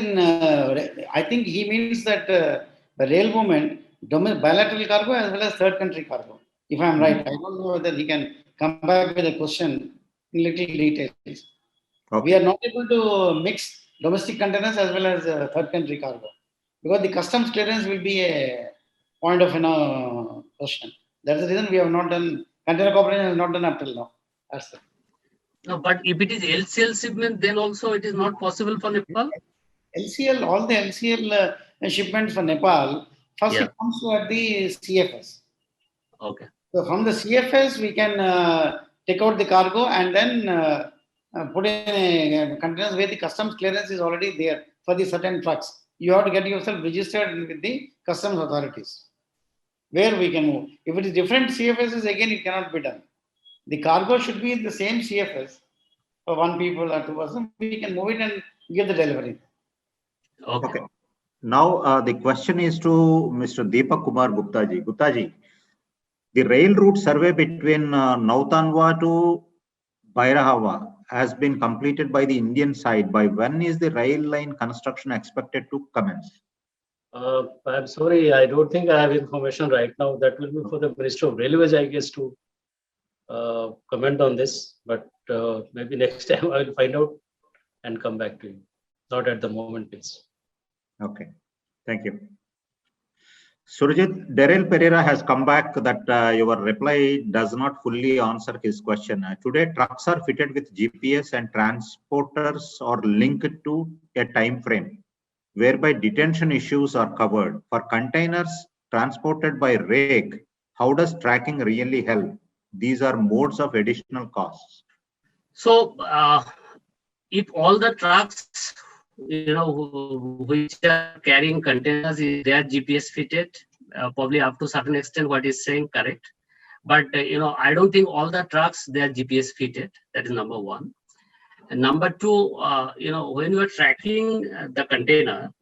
I think he means that the rail movement, bilateral cargo as well as third country cargo. If I am right, I don't know whether he can come back with a question in little details. Okay. We are not able to mix domestic containers as well as third country cargo because the customs clearance will be a point of question. That's the reason we have not done, container corporation has not done up till now. That's it. No, but if it is LCL shipment, then also it is not possible for Nepal? LCL, all the LCL shipments for Nepal, first it comes to at the CFS. Okay. So from the CFS, we can take out the cargo and then put in containers where the customs clearance is already there for the certain trucks. You have to get yourself registered with the customs authorities where we can move. If it is different CFSs, again, it cannot be done. The cargo should be in the same CFS for 1 people or 2 persons. We can move it and give the delivery. Okay. Now the question is to Mr. Deepak Kumar Gupta ji. Gupta ji, the rail route survey between Nautanwa to Bairahava has been completed by the Indian side. By when is the rail line construction expected to commence? I'm sorry, I don't think I have information right now. That will be for the Ministry of Railways, I guess, to comment on this. But maybe next time I will find out and come back to you. Not at the moment, please. Okay, thank you. Surjit, Daryl Pereira has come back that your reply does not fully answer his question. Today, trucks are fitted with GPS and transporters are linked to a time frame, whereby detention issues are covered. For containers transported by rake, how does tracking really help? These are modes of additional costs. So if all the trucks, which are carrying containers, they are GPS fitted, probably up to certain extent what is saying correct. But, I don't think all the trucks, they are GPS fitted. That is number one. And number two, when you are tracking the container,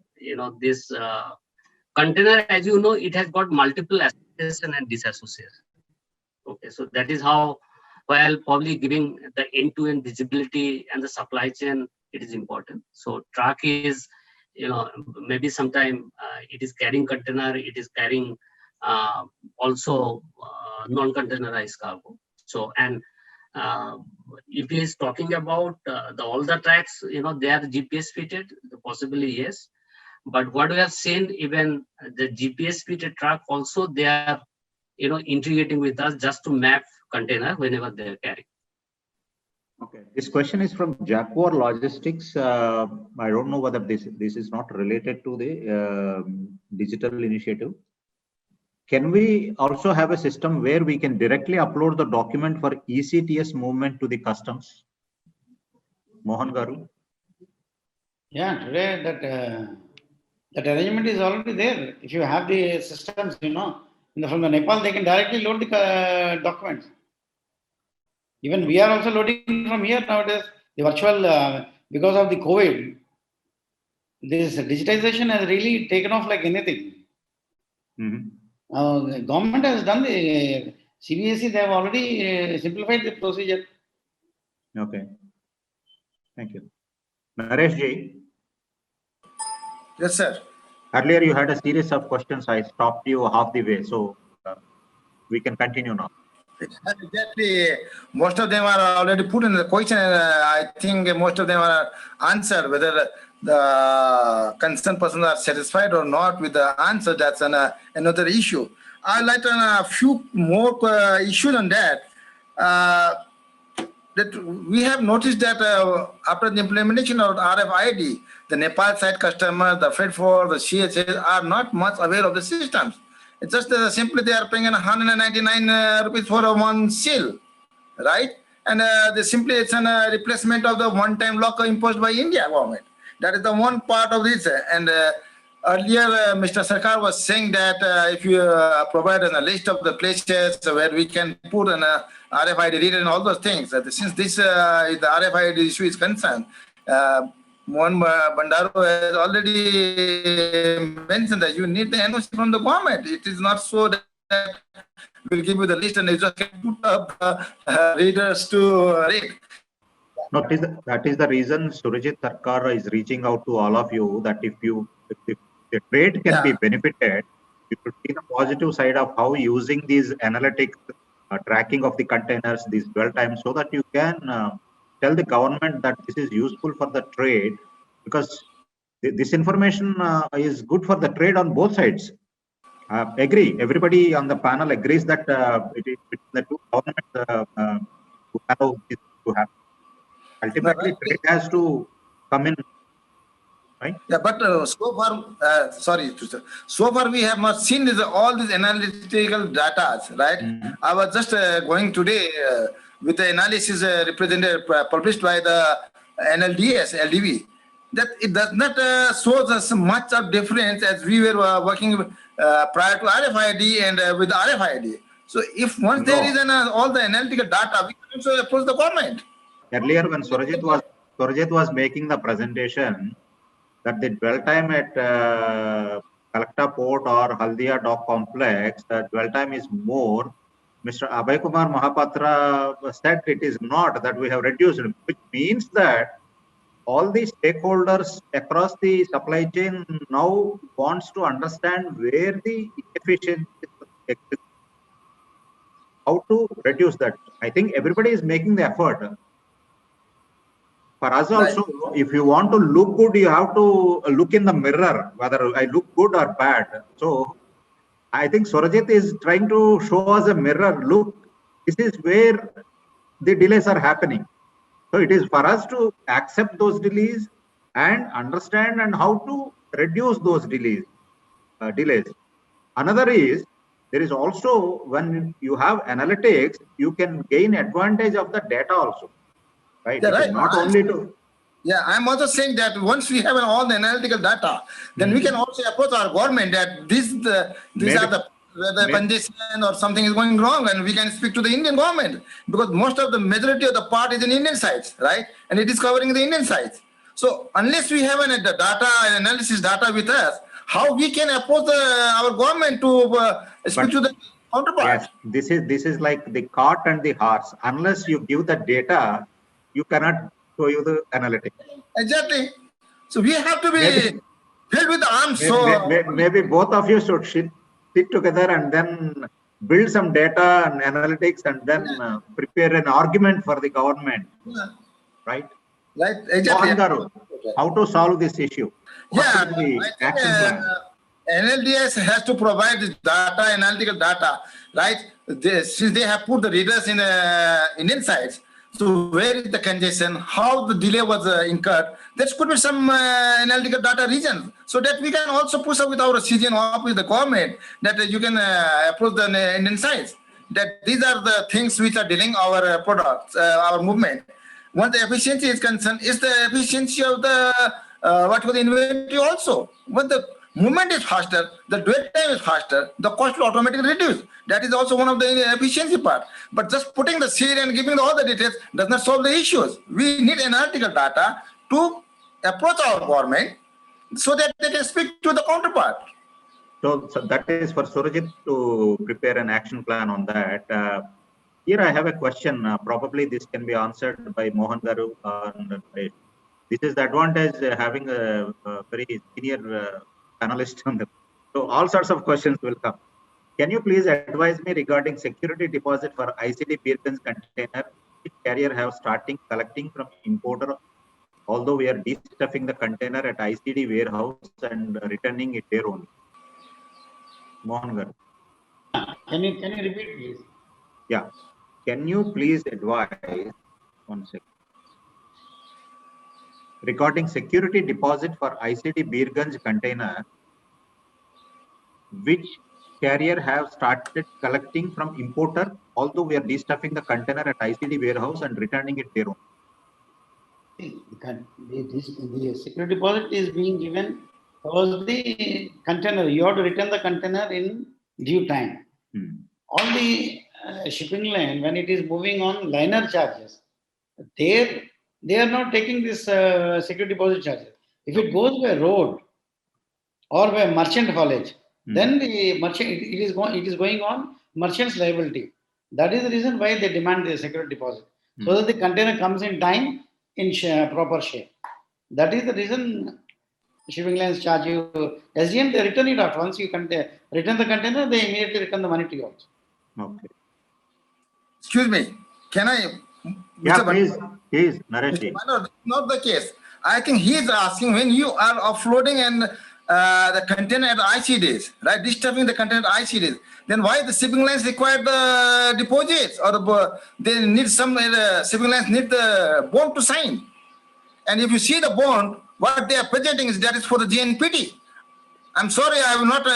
this container, as you know, it has got multiple association and disassociation. Okay, so that is how, while probably giving the end-to-end visibility and the supply chain, it is important. So truck is, maybe sometime it is carrying container, it is carrying also non-containerized cargo. So, and if he is talking about all the tracks, they are GPS fitted, possibly yes. But what we have seen, even the GPS fitted truck also, they are, integrating with us just to map container whenever they are carrying. Okay, this question is from Jaguar Logistics. I don't know whether this is not related to the digital initiative. Can we also have a system where we can directly upload the document for ECTS movement to the customs? Mohan Garu? Yeah, today that arrangement is already there. If you have the systems, from the Nepal, they can directly load the documents. Even we are also loading from here nowadays. The virtual, because of the COVID, this digitization has really taken off like anything. The government has done the CBSE, they have already simplified the procedure. Okay. Thank you. Naresh Ji? Yes, sir. Earlier you had a series of questions. I stopped you half the way. So we can continue now. Exactly. Most of them are already put in the question. I think most of them are answered. Whether the concerned persons are satisfied or not with the answer, that's another issue. I'd like to a few more issues on that. That we have noticed that after the implementation of RFID, the Nepal side customers, the freight forward, the CHS are not much aware of the systems. It's just simply they are paying 199 rupees for one seal, right? And they simply it's a replacement of the one-time lock imposed by India government. That is the one part of this. And earlier, Mr. Sarkar was saying that if you provide a list of the places where we can put an RFID reader and all those things, since this the RFID issue is concerned, Mohan Bandaro has already mentioned that you need the NOC from the government. It is not so that we'll give you the list and you just can put up readers to read. No, that is the reason Surajit Sarkar is reaching out to all of you that if the trade can be benefited, you should see the positive side of how using these analytics, tracking of the containers, these dwell times, so that you can tell the government that this is useful for the trade, because this information is good for the trade on both sides. Agree. Everybody on the panel agrees that it is the two governments who allow this to happen. Ultimately, trade has to come in, right? Yeah, but so far, so far we have not seen all these analytical data, right? I was just going today with the analysis published by the NLDS, LDV, that it does not show us much of difference as we were working prior to RFID and with RFID. So if once there is all the analytical data, we can also approach the government. Earlier, when Surajit was making the presentation, that the dwell time at Calcutta Port or Haldia Dock Complex, the dwell time is more, Mr. Abhay Kumar Mahapatra said it is not that we have reduced, which means that all the stakeholders across the supply chain now wants to understand where the inefficiencies exist, how to reduce that. I think everybody is making the effort. For us also, if you want to look good, you have to look in the mirror, whether I look good or bad. So I think Surajit is trying to show us a mirror. Look, this is where the delays are happening. So it is for us to accept those delays and understand and how to reduce those delays. Another is, there is also, when you have analytics, you can gain advantage of the data also, right? Yeah, It is right. not only to, Yeah, I'm also saying that once we have all the analytical data, then we can also approach our government that these are the condition or something is going wrong, and we can speak to the Indian government, because most of the majority of the part is in Indian sites, right? And it is covering the Indian sites. So unless we have the data and analysis data with us, how we can approach our government to speak to the counterpart? yes, this is like the cart and the horse. Unless you give the data, you cannot show you the analytics. Exactly. So we have to be filled with arms. Maybe both of you should sit together and then build some data and analytics and then prepare an argument for the government, right? Right, exactly. Mohan Garu, how to solve this issue? What Yeah, should be the I think, action plan? NLDS has to provide this data, analytical data, right? Since they have put the readers in Indian sites, so where is the congestion, how the delay was incurred, there could be some analytical data regions, so that we can also push up with our CGN office, the government, that you can approach the Indian sites, that these are the things which are delaying our products, our movement. Once the efficiency is concerned, is the efficiency of the what was the inventory also. When the movement is faster, the dwell time is faster, the cost will automatically reduce. That is also one of the efficiency part. But just putting the seed and giving all the details does not solve the issues. We need analytical data to approach our government so that they can speak to the counterpart. So that is for Surajit to prepare an action plan on that. Here I have a question. Probably this can be answered by Mohan Garu and Naresh. This is the advantage having a very senior panelist on the. So all sorts of questions will come. Can you please advise me regarding security deposit for ICD beer guns container? Which carrier have starting collecting from importer? Although we are destuffing the container at ICD warehouse and returning it there only. Mohan Garu. Can you repeat, please? Yeah. Can you please advise, one second, regarding security deposit for ICD beer guns container, which carrier have started collecting from importer, although we are destuffing the container at ICD warehouse and returning it there only? The security deposit is being given towards the container. You have to return the container in due time. All the shipping line, when it is moving on liner charges, they are not taking this security deposit charges. If it goes by road or by merchant haulage, then the merchant it is going on merchant's liability. That is the reason why they demand the security deposit, so that the container comes in time in proper shape. That is the reason shipping lines charge you. SGM, they return it out. Once you return the container, they immediately return the money to you also. Okay. Excuse me, can I? Yeah, please, Naresh. Not the case. I think he is asking, when you are offloading and the container at ICDs, right? Disturbing the container at ICDs, then why the shipping lines require the deposits, or they need some shipping lines need the bond to sign? And if you see the bond, what they are presenting is that is for the JNPT. I'm sorry, I will not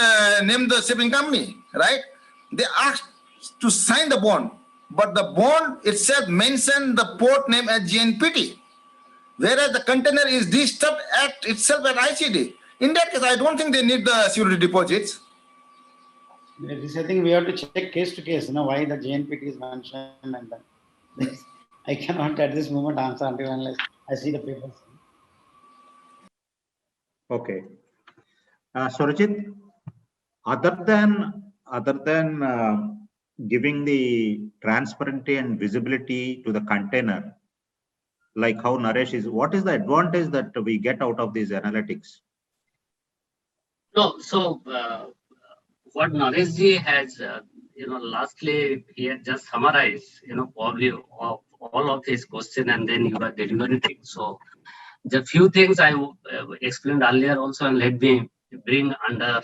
name the shipping company, right? They asked to sign the bond, but the bond itself mentioned the port name as JNPT, whereas the container is disturbed at itself at ICD. In that case, I don't think they need the security deposits. I think we have to check case to case, why the JNPT is mentioned, and then I cannot at this moment answer unless I see the papers. Okay. Surajit, other than giving the transparency and visibility to the container, like how Naresh is, what is the advantage that we get out of these analytics? No, so what Naresh ji has, lastly, he had just summarized, probably all of his question, and then you are deliberating. So the few things I explained earlier also, and let me bring under,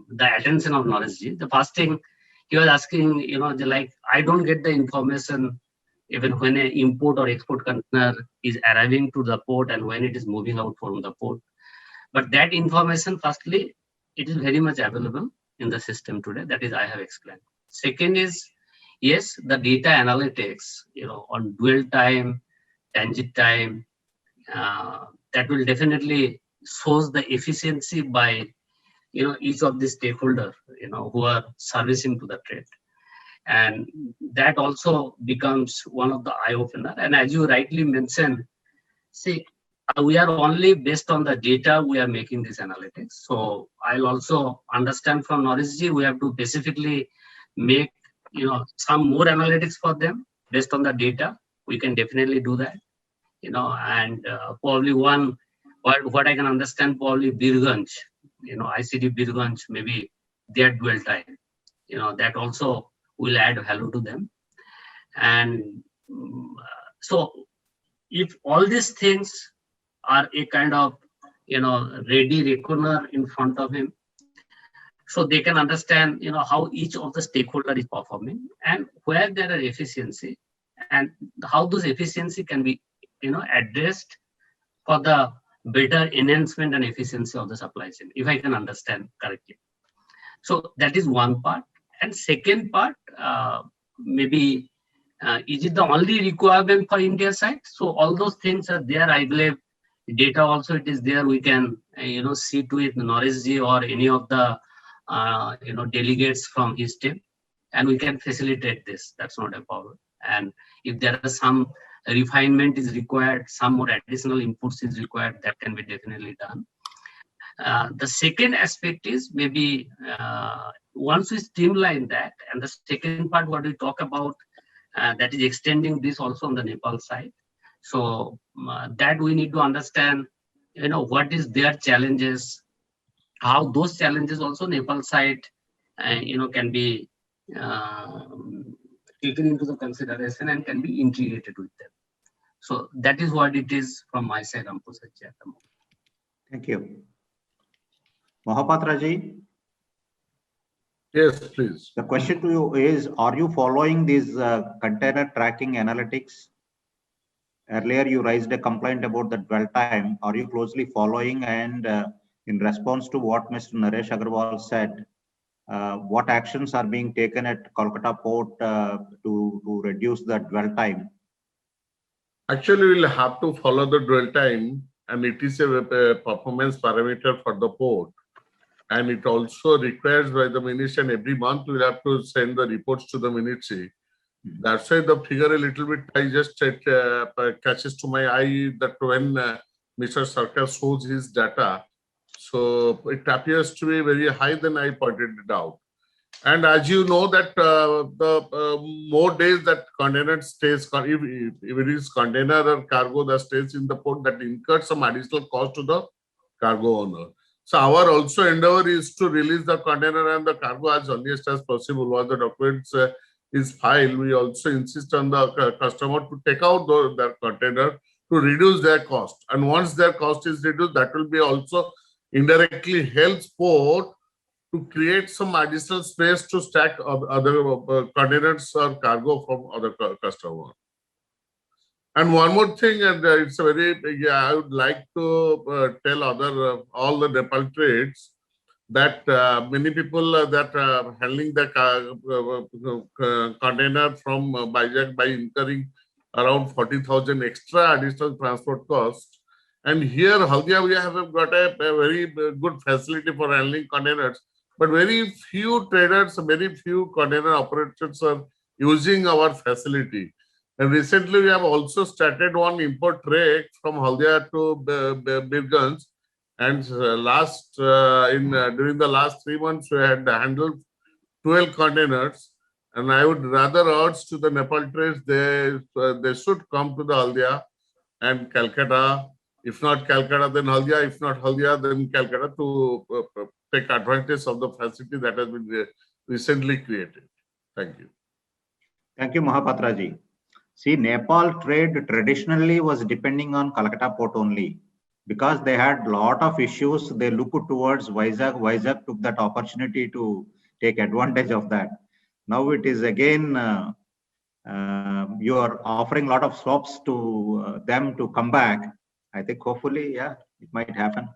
the attention of Naresh ji. The first thing he was asking, I don't get the information even when an import or export container is arriving to the port and when it is moving out from the port. But that information, firstly, it is very much available in the system today. That is, I have explained. Second is, yes, the data analytics, on dwell time, transit time, that will definitely shows the efficiency by, each of the stakeholder, who are servicing to the trade. And that also becomes one of the eye opener. And as you rightly mentioned, see, we are only based on the data we are making this analytics. So I'll also understand from Naresh ji, we have to specifically make, some more analytics for them based on the data. We can definitely do that, and probably one, what I can understand, probably Birganj, ICD Birganj, maybe their dwell time, that also will add value to them. And so if all these things are a kind of, ready reckoner in front of him, so they can understand, how each of the stakeholder is performing and where there are efficiency and how those efficiency can be, addressed for the better enhancement and efficiency of the supply chain, if I can understand correctly. So that is one part. And second part, maybe, is it the only requirement for India side? So all those things are there, I believe. Data also it is there. We can, see to it, Naresh ji or any of the, delegates from his team, and we can facilitate this. That's not a problem. And if there are some refinement is required, some more additional inputs is required, that can be definitely done. The second aspect is maybe once we streamline that, and the second part what we talk about, that is extending this also on the Nepal side. So that we need to understand, what is their challenges, how those challenges also Nepal side, can be taken into the consideration and can be integrated with them. So that is what it is from my side, Rampusat ji, at the moment. Thank you. Mohapatra ji? Yes, please. The question to you is, are you following these container tracking analytics? Earlier, you raised a complaint about the dwell time. Are you closely following? And in response to what Mr. Naresh Agarwal said, what actions are being taken at Kolkata port to reduce the dwell time? Actually, we'll have to follow the dwell time, and it is a performance parameter for the port. And it also requires by the ministry, and every month we'll have to send the reports to the ministry. That's why the figure a little bit, I just catches to my eye that when Mr. Sarkar shows his data, so it appears to be very high, then I pointed it out. And as you know that the more days that container stays, if it is container or cargo that stays in the port, that incurs some additional cost to the cargo owner. So our also endeavor is to release the container and the cargo as earliest as possible. Once the documents is filed, we also insist on the customer to take out their container to reduce their cost. And once their cost is reduced, that will be also indirectly helps port to create some additional space to stack other containers or cargo from other customers. And one more thing, and it's a very, I would like to tell all the Nepal trades that many people that are handling the container from Vizag by incurring around 40,000 extra additional transport cost. And here, Haldia, we have got a very good facility for handling containers, but very few traders, very few container operators are using our facility. And recently, we have also started one import trade from Haldia to Birganj, And during the last 3 months, we had handled 12 containers. And I would rather urge to the Nepal trades, they should come to the Haldia and Calcutta. If not Calcutta, then Haldia. If not Haldia, then Calcutta to take advantage of the facility that has been recently created. Thank you. Thank you, Mahapatra ji. See, Nepal trade traditionally was depending on Calcutta port only. Because they had a lot of issues, they looked towards Vizag. Vizag took that opportunity to take advantage of that. Now it is again, you are offering a lot of swaps to them to come back. I think hopefully, yeah, it might happen.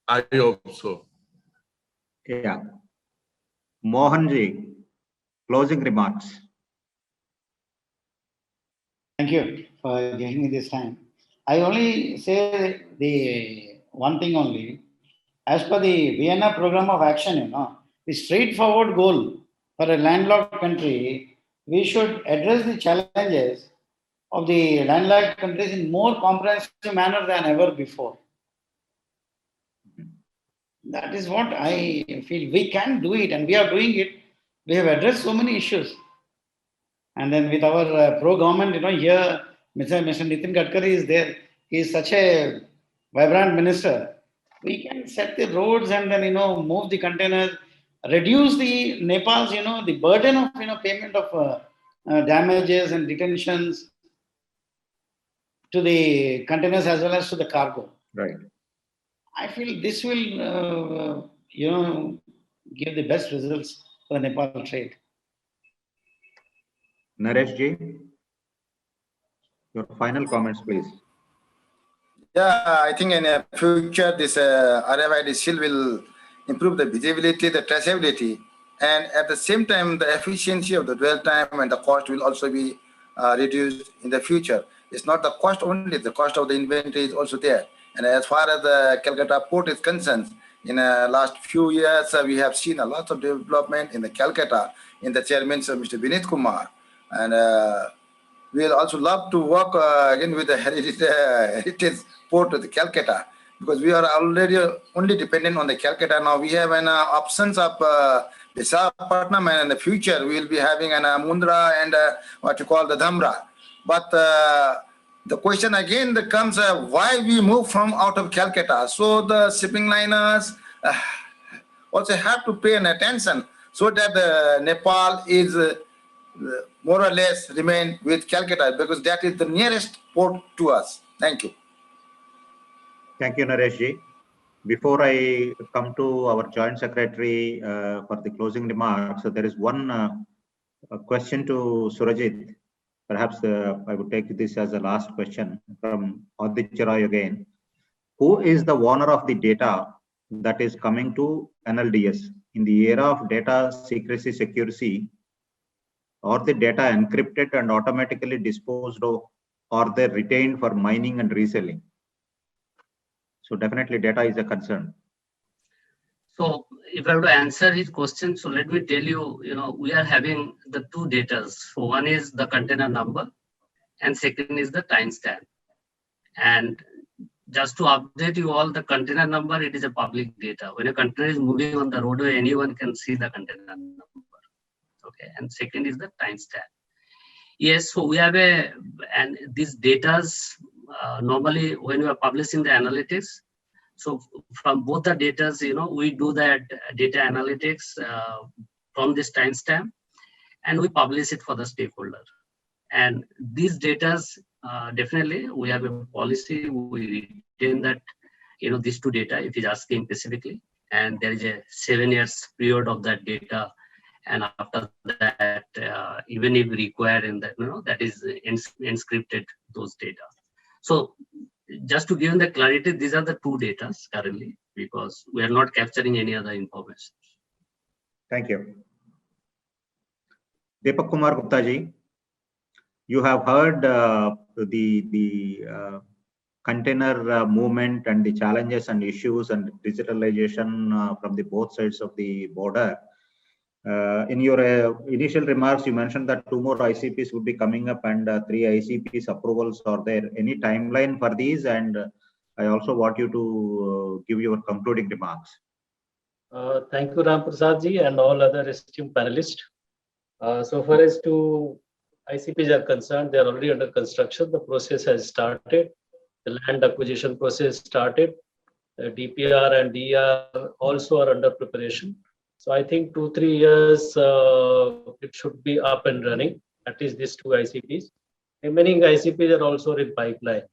I hope so. Yeah. Mohanji, closing remarks. Thank you for giving me this time. I only say the one thing only. As per the Vienna program of action, the straightforward goal for a landlocked country, we should address the challenges of the landlocked countries in more comprehensive manner than ever before. That is what I feel. We can do it, and we are doing it. We have addressed so many issues. And then with our pro-government, here, Mr. Nitin Gadkari is there. He is such a vibrant minister. We can set the roads and then, move the containers, reduce the Nepal's, the burden of, payment of damages and detentions to the containers as well as to the cargo. Right. I feel this will, give the best results for the Nepal trade. Naresh ji, your final comments, please. Yeah, I think in the future, this RFID seal will improve the visibility, the traceability, and at the same time, the efficiency of the dwell time and the cost will also be reduced in the future. It's not the cost only, the cost of the inventory is also there. And as far as the Calcutta port is concerned, in the last few years, we have seen a lot of development in the Calcutta, in the chairmanship of Mr. Vinit Kumar. And we'll also love to work again with the heritage port of the Calcutta, because we are already only dependent on the Calcutta. Now we have an options of Visakhapatnam, and in the future we will be having an Mundra and what you call the Dhamra. But the question again that comes, why we move from out of Calcutta? So the shipping liners also have to pay an attention so that Nepal is more or less remain with Calcutta, because that is the nearest port to us. Thank you. Thank you, Naresh ji. Before I come to our Joint Secretary for the closing remarks, so there is one question to Surajit. Perhaps I would take this as a last question from Aditya Roy again. Who is the owner of the data that is coming to NLDS in the era of data secrecy security? Or the data encrypted and automatically disposed of, or they retained for mining and reselling? So definitely data is a concern. So if I have to answer his question, so let me tell you, we are having the two data. So one is the container number and second is the timestamp. And just to update you all, the container number, it is a public data. When a container is moving on the roadway, anyone can see the container number. Okay, and second is the timestamp. Yes, so we have and these datas normally when we are publishing the analytics. So from both the datas, we do that data analytics from this timestamp, and we publish it for the stakeholder. And these datas definitely we have a policy. We retain that these two data if he's asking specifically, and there is a 7 years period of that data. And after that, even if required in that, that is encrypted those data. So just to give you the clarity, these are the two data currently, because we are not capturing any other information. Thank you. Deepak Kumar Gupta ji, you have heard the container movement and the challenges and issues and digitalization from the both sides of the border. In your initial remarks, you mentioned that 2 more ICPs would be coming up and 3 ICPs approvals are there. Any timeline for these, and I also want you to give your concluding remarks. Thank you, Ram Prasad ji, and all other esteemed panelists. So far as to ICPs are concerned, they are already under construction. The process has started. The land acquisition process started. The DPR and DER also are under preparation. So I think 2-3 years it should be up and running. At least these 2 ICPs. Remaining ICPs are also in pipeline.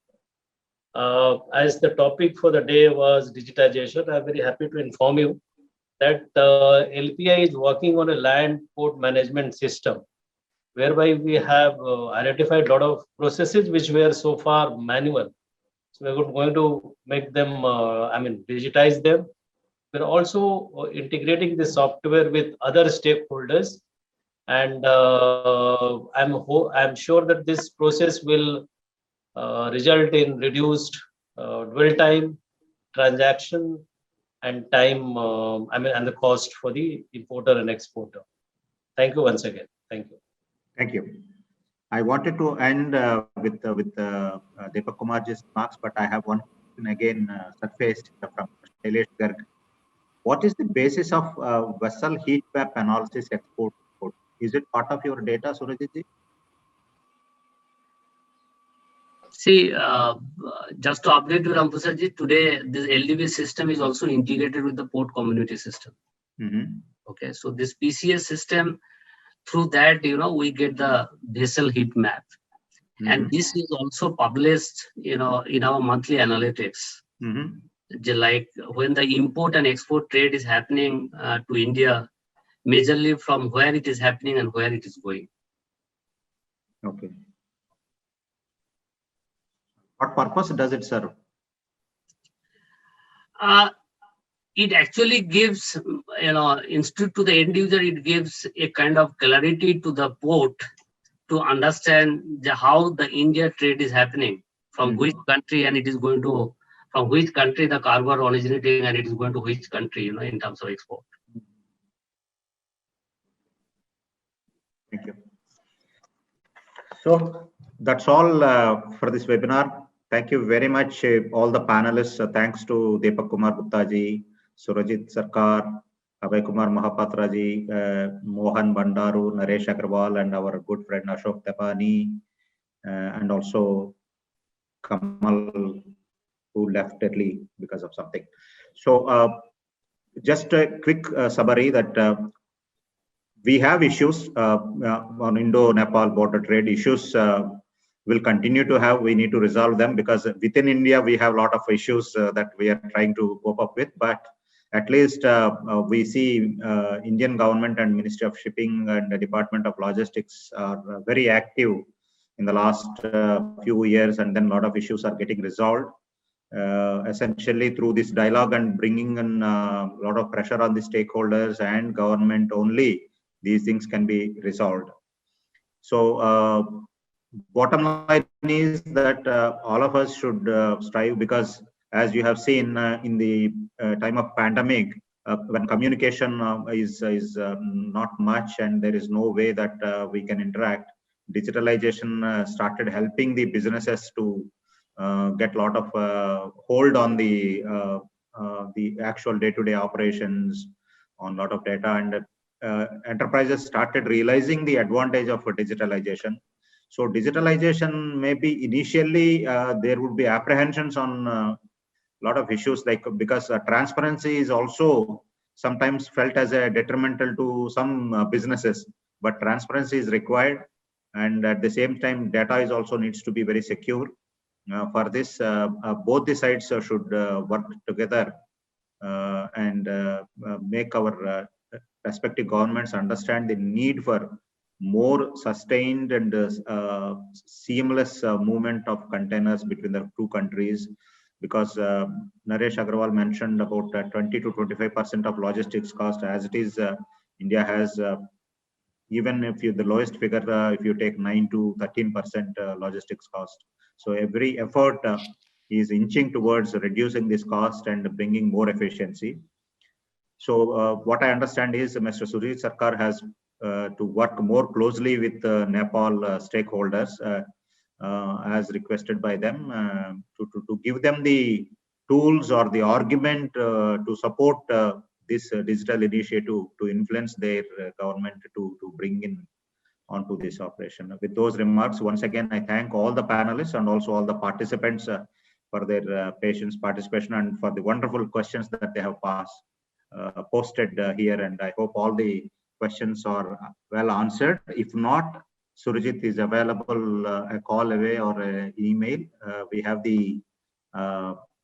As the topic for the day was digitization, I'm very happy to inform you that LPI is working on a land port management system, whereby we have identified a lot of processes which were so far manual. So we're going to make them, digitize them. We're also integrating the software with other stakeholders, and I'm sure that this process will result in reduced dwell time, transaction, and time, and the cost for the importer and exporter. Thank you once again. Thank you. Thank you. I wanted to end with Deepak Kumarji's remarks, but I have one question again surfaced from Shailesh Garg. What is the basis of vessel heat map analysis export? Is it part of your data, Surajit ji? See, just to update you, Ram Prasad ji, today this LDV system is also integrated with the port community system. Okay, so this PCS system, through that, we get the vessel heat map. And this is also published, in our monthly analytics. Like when the import and export trade is happening to India, majorly from where it is happening and where it is going. Okay. What purpose does it serve? It actually gives, instead to the end user, it gives a kind of clarity to the port to understand how the India trade is happening, from which country, and it is going to, from which country the cargo are originating, and it is going to which country, in terms of export. Thank you. So that's all for this webinar. Thank you very much, all the panelists. Thanks to Deepak Kumar Gupta ji, Surajit Sarkar, Abhay Kumar Mahapatra ji, Mohan Bandaru, Naresh Agarwal, and our good friend Ashok Tapani, and also Kamal, who left early because of something. So just a quick summary that we have issues on Indo-Nepal border trade issues. Will continue to have. We need to resolve them because within India we have a lot of issues that we are trying to cope up with. But at least we see Indian government and Ministry of Shipping and the Department of Logistics are very active in the last few years, and then a lot of issues are getting resolved. Essentially through this dialogue and bringing in a lot of pressure on the stakeholders and government only, these things can be resolved. So bottom line is that all of us should strive, because as you have seen in the time of pandemic, when communication is not much and there is no way that we can interact, digitalization started helping the businesses to get a lot of hold on the actual day-to-day operations on a lot of data, and enterprises started realizing the advantage of digitalization. So digitalization, maybe initially there would be apprehensions on a lot of issues, like because transparency is also sometimes felt as a detrimental to some businesses, but transparency is required, and at the same time data is also needs to be very secure. For this, both the sides should work together and make our respective governments understand the need for more sustained and seamless movement of containers between the two countries, because Naresh Agarwal mentioned about 20 to 25% of logistics cost. As it is, India has, even if you the lowest figure, if you take 9 to 13% logistics cost. So every effort is inching towards reducing this cost and bringing more efficiency. So what I understand is Mr. Surajit Sarkar has to work more closely with Nepal stakeholders as requested by them to to give them the tools or the argument to support this digital initiative to influence their government to bring in onto this operation. With those remarks, once again, I thank all the panelists and also all the participants for their patience, participation, and for the wonderful questions that they have posted here. And I hope all the questions are well answered. If not, Surajit is available a call away or an email. We have the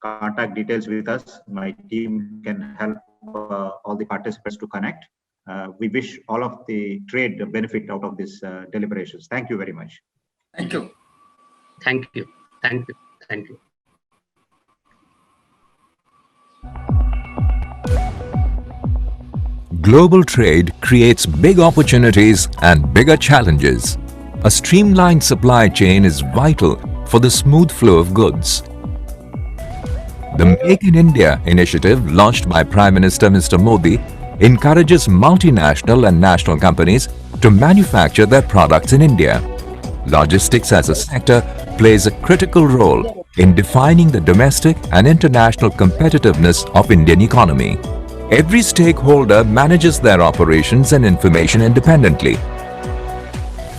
contact details with us. My team can help all the participants to connect. We wish all of the trade benefit out of this deliberations. Thank you very much. Thank you. Thank you. Thank you. Thank you. Global trade creates big opportunities and bigger challenges. A streamlined supply chain is vital for the smooth flow of goods. The Make in India initiative launched by Prime Minister Mr. Modi encourages multinational and national companies to manufacture their products in India. Logistics as a sector plays a critical role in defining the domestic and international competitiveness of Indian economy. Every stakeholder manages their operations and information independently.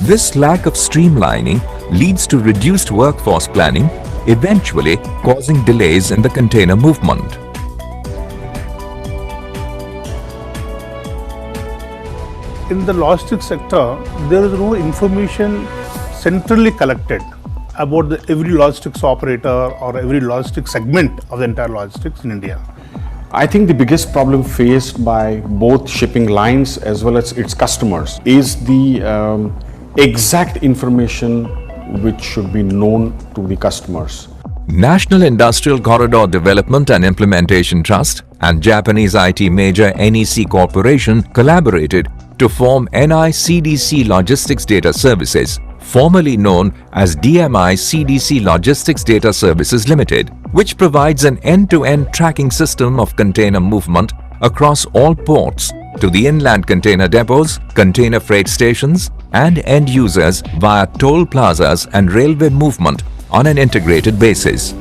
This lack of streamlining leads to reduced workforce planning, eventually causing delays in the container movement. In the logistics sector, there is no information centrally collected about every logistics operator or every logistics segment of the entire logistics in India. I think the biggest problem faced by both shipping lines as well as its customers is the exact information which should be known to the customers. National Industrial Corridor Development and Implementation Trust and Japanese IT major NEC Corporation collaborated to form NI-CDC Logistics Data Services, formerly known as DMI CDC Logistics Data Services Limited, which provides an end-to-end tracking system of container movement across all ports to the inland container depots, container freight stations, and end users via toll plazas and railway movement on an integrated basis.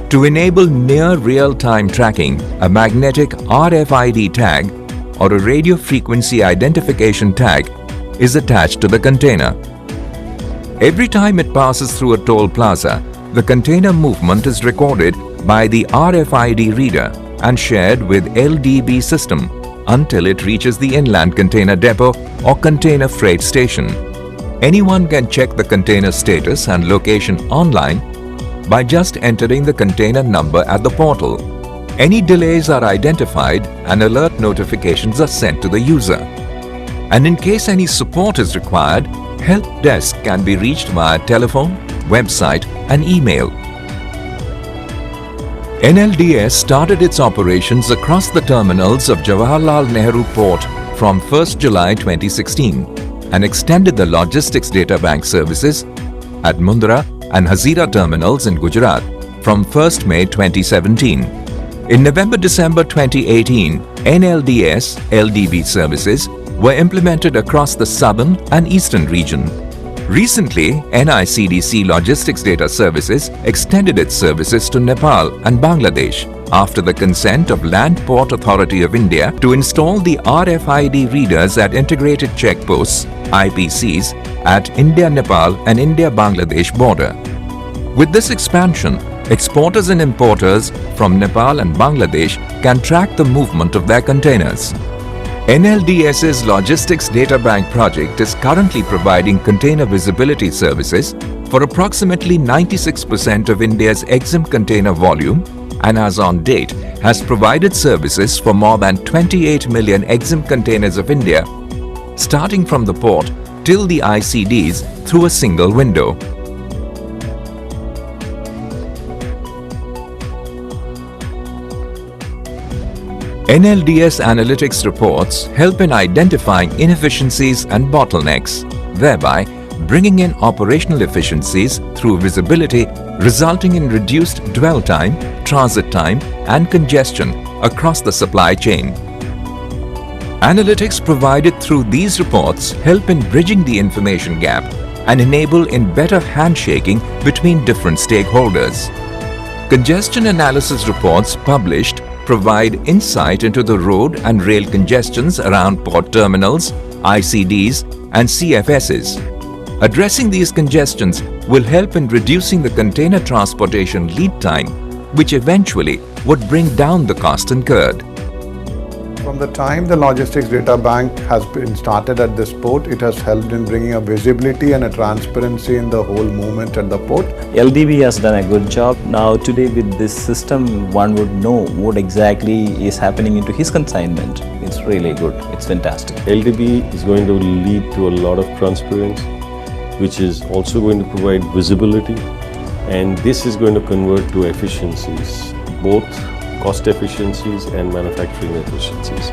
To enable near real-time tracking, a magnetic RFID tag or a radio frequency identification tag is attached to the container. Every time it passes through a toll plaza, the container movement is recorded by the RFID reader and shared with LDB system until it reaches the inland container depot or container freight station. Anyone can check the container status and location online by just entering the container number at the portal. Any delays are identified and alert notifications are sent to the user. And in case any support is required, help desk can be reached via telephone, website and email. NLDS started its operations across the terminals of Jawaharlal Nehru Port from 1st July 2016 and extended the logistics data bank services at Mundra and Hazira terminals in Gujarat from 1st May 2017. In November-December 2018, NLDS LDB services were implemented across the southern and eastern region. Recently, NICDC Logistics Data Services extended its services to Nepal and Bangladesh after the consent of Land Port Authority of India to install the RFID readers at integrated checkposts, IPCs, at India-Nepal and India-Bangladesh border. With this expansion, exporters and importers from Nepal and Bangladesh can track the movement of their containers. NLDS's Logistics Data Bank project is currently providing container visibility services for approximately 96% of India's EXIM container volume and as on date has provided services for more than 28 million EXIM containers of India, starting from the port till the ICDs through a single window. NLDS analytics reports help in identifying inefficiencies and bottlenecks, thereby bringing in operational efficiencies through visibility, resulting in reduced dwell time, transit time, and congestion across the supply chain. Analytics provided through these reports help in bridging the information gap and enable in better handshaking between different stakeholders. Congestion analysis reports published provide insight into the road and rail congestions around port terminals, ICDs, and CFSs. Addressing these congestions will help in reducing the container transportation lead time, which eventually would bring down the cost incurred. From the time the Logistics Data Bank has been started at this port, it has helped in bringing a visibility and a transparency in the whole movement at the port. LDB has done a good job. Now today with this system, one would know what exactly is happening into his consignment. It's really good. It's fantastic. LDB is going to lead to a lot of transparency, which is also going to provide visibility, and this is going to convert to efficiencies, both cost efficiencies and manufacturing efficiencies.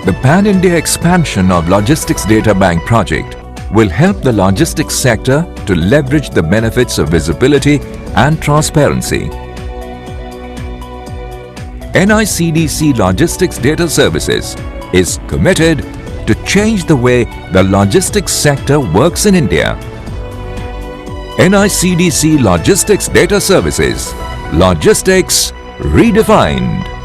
The pan-India expansion of Logistics Data Bank project will help the logistics sector to leverage the benefits of visibility and transparency. NICDC Logistics Data Services is committed to change the way the logistics sector works in India. NICDC Logistics Data Services, logistics redefined.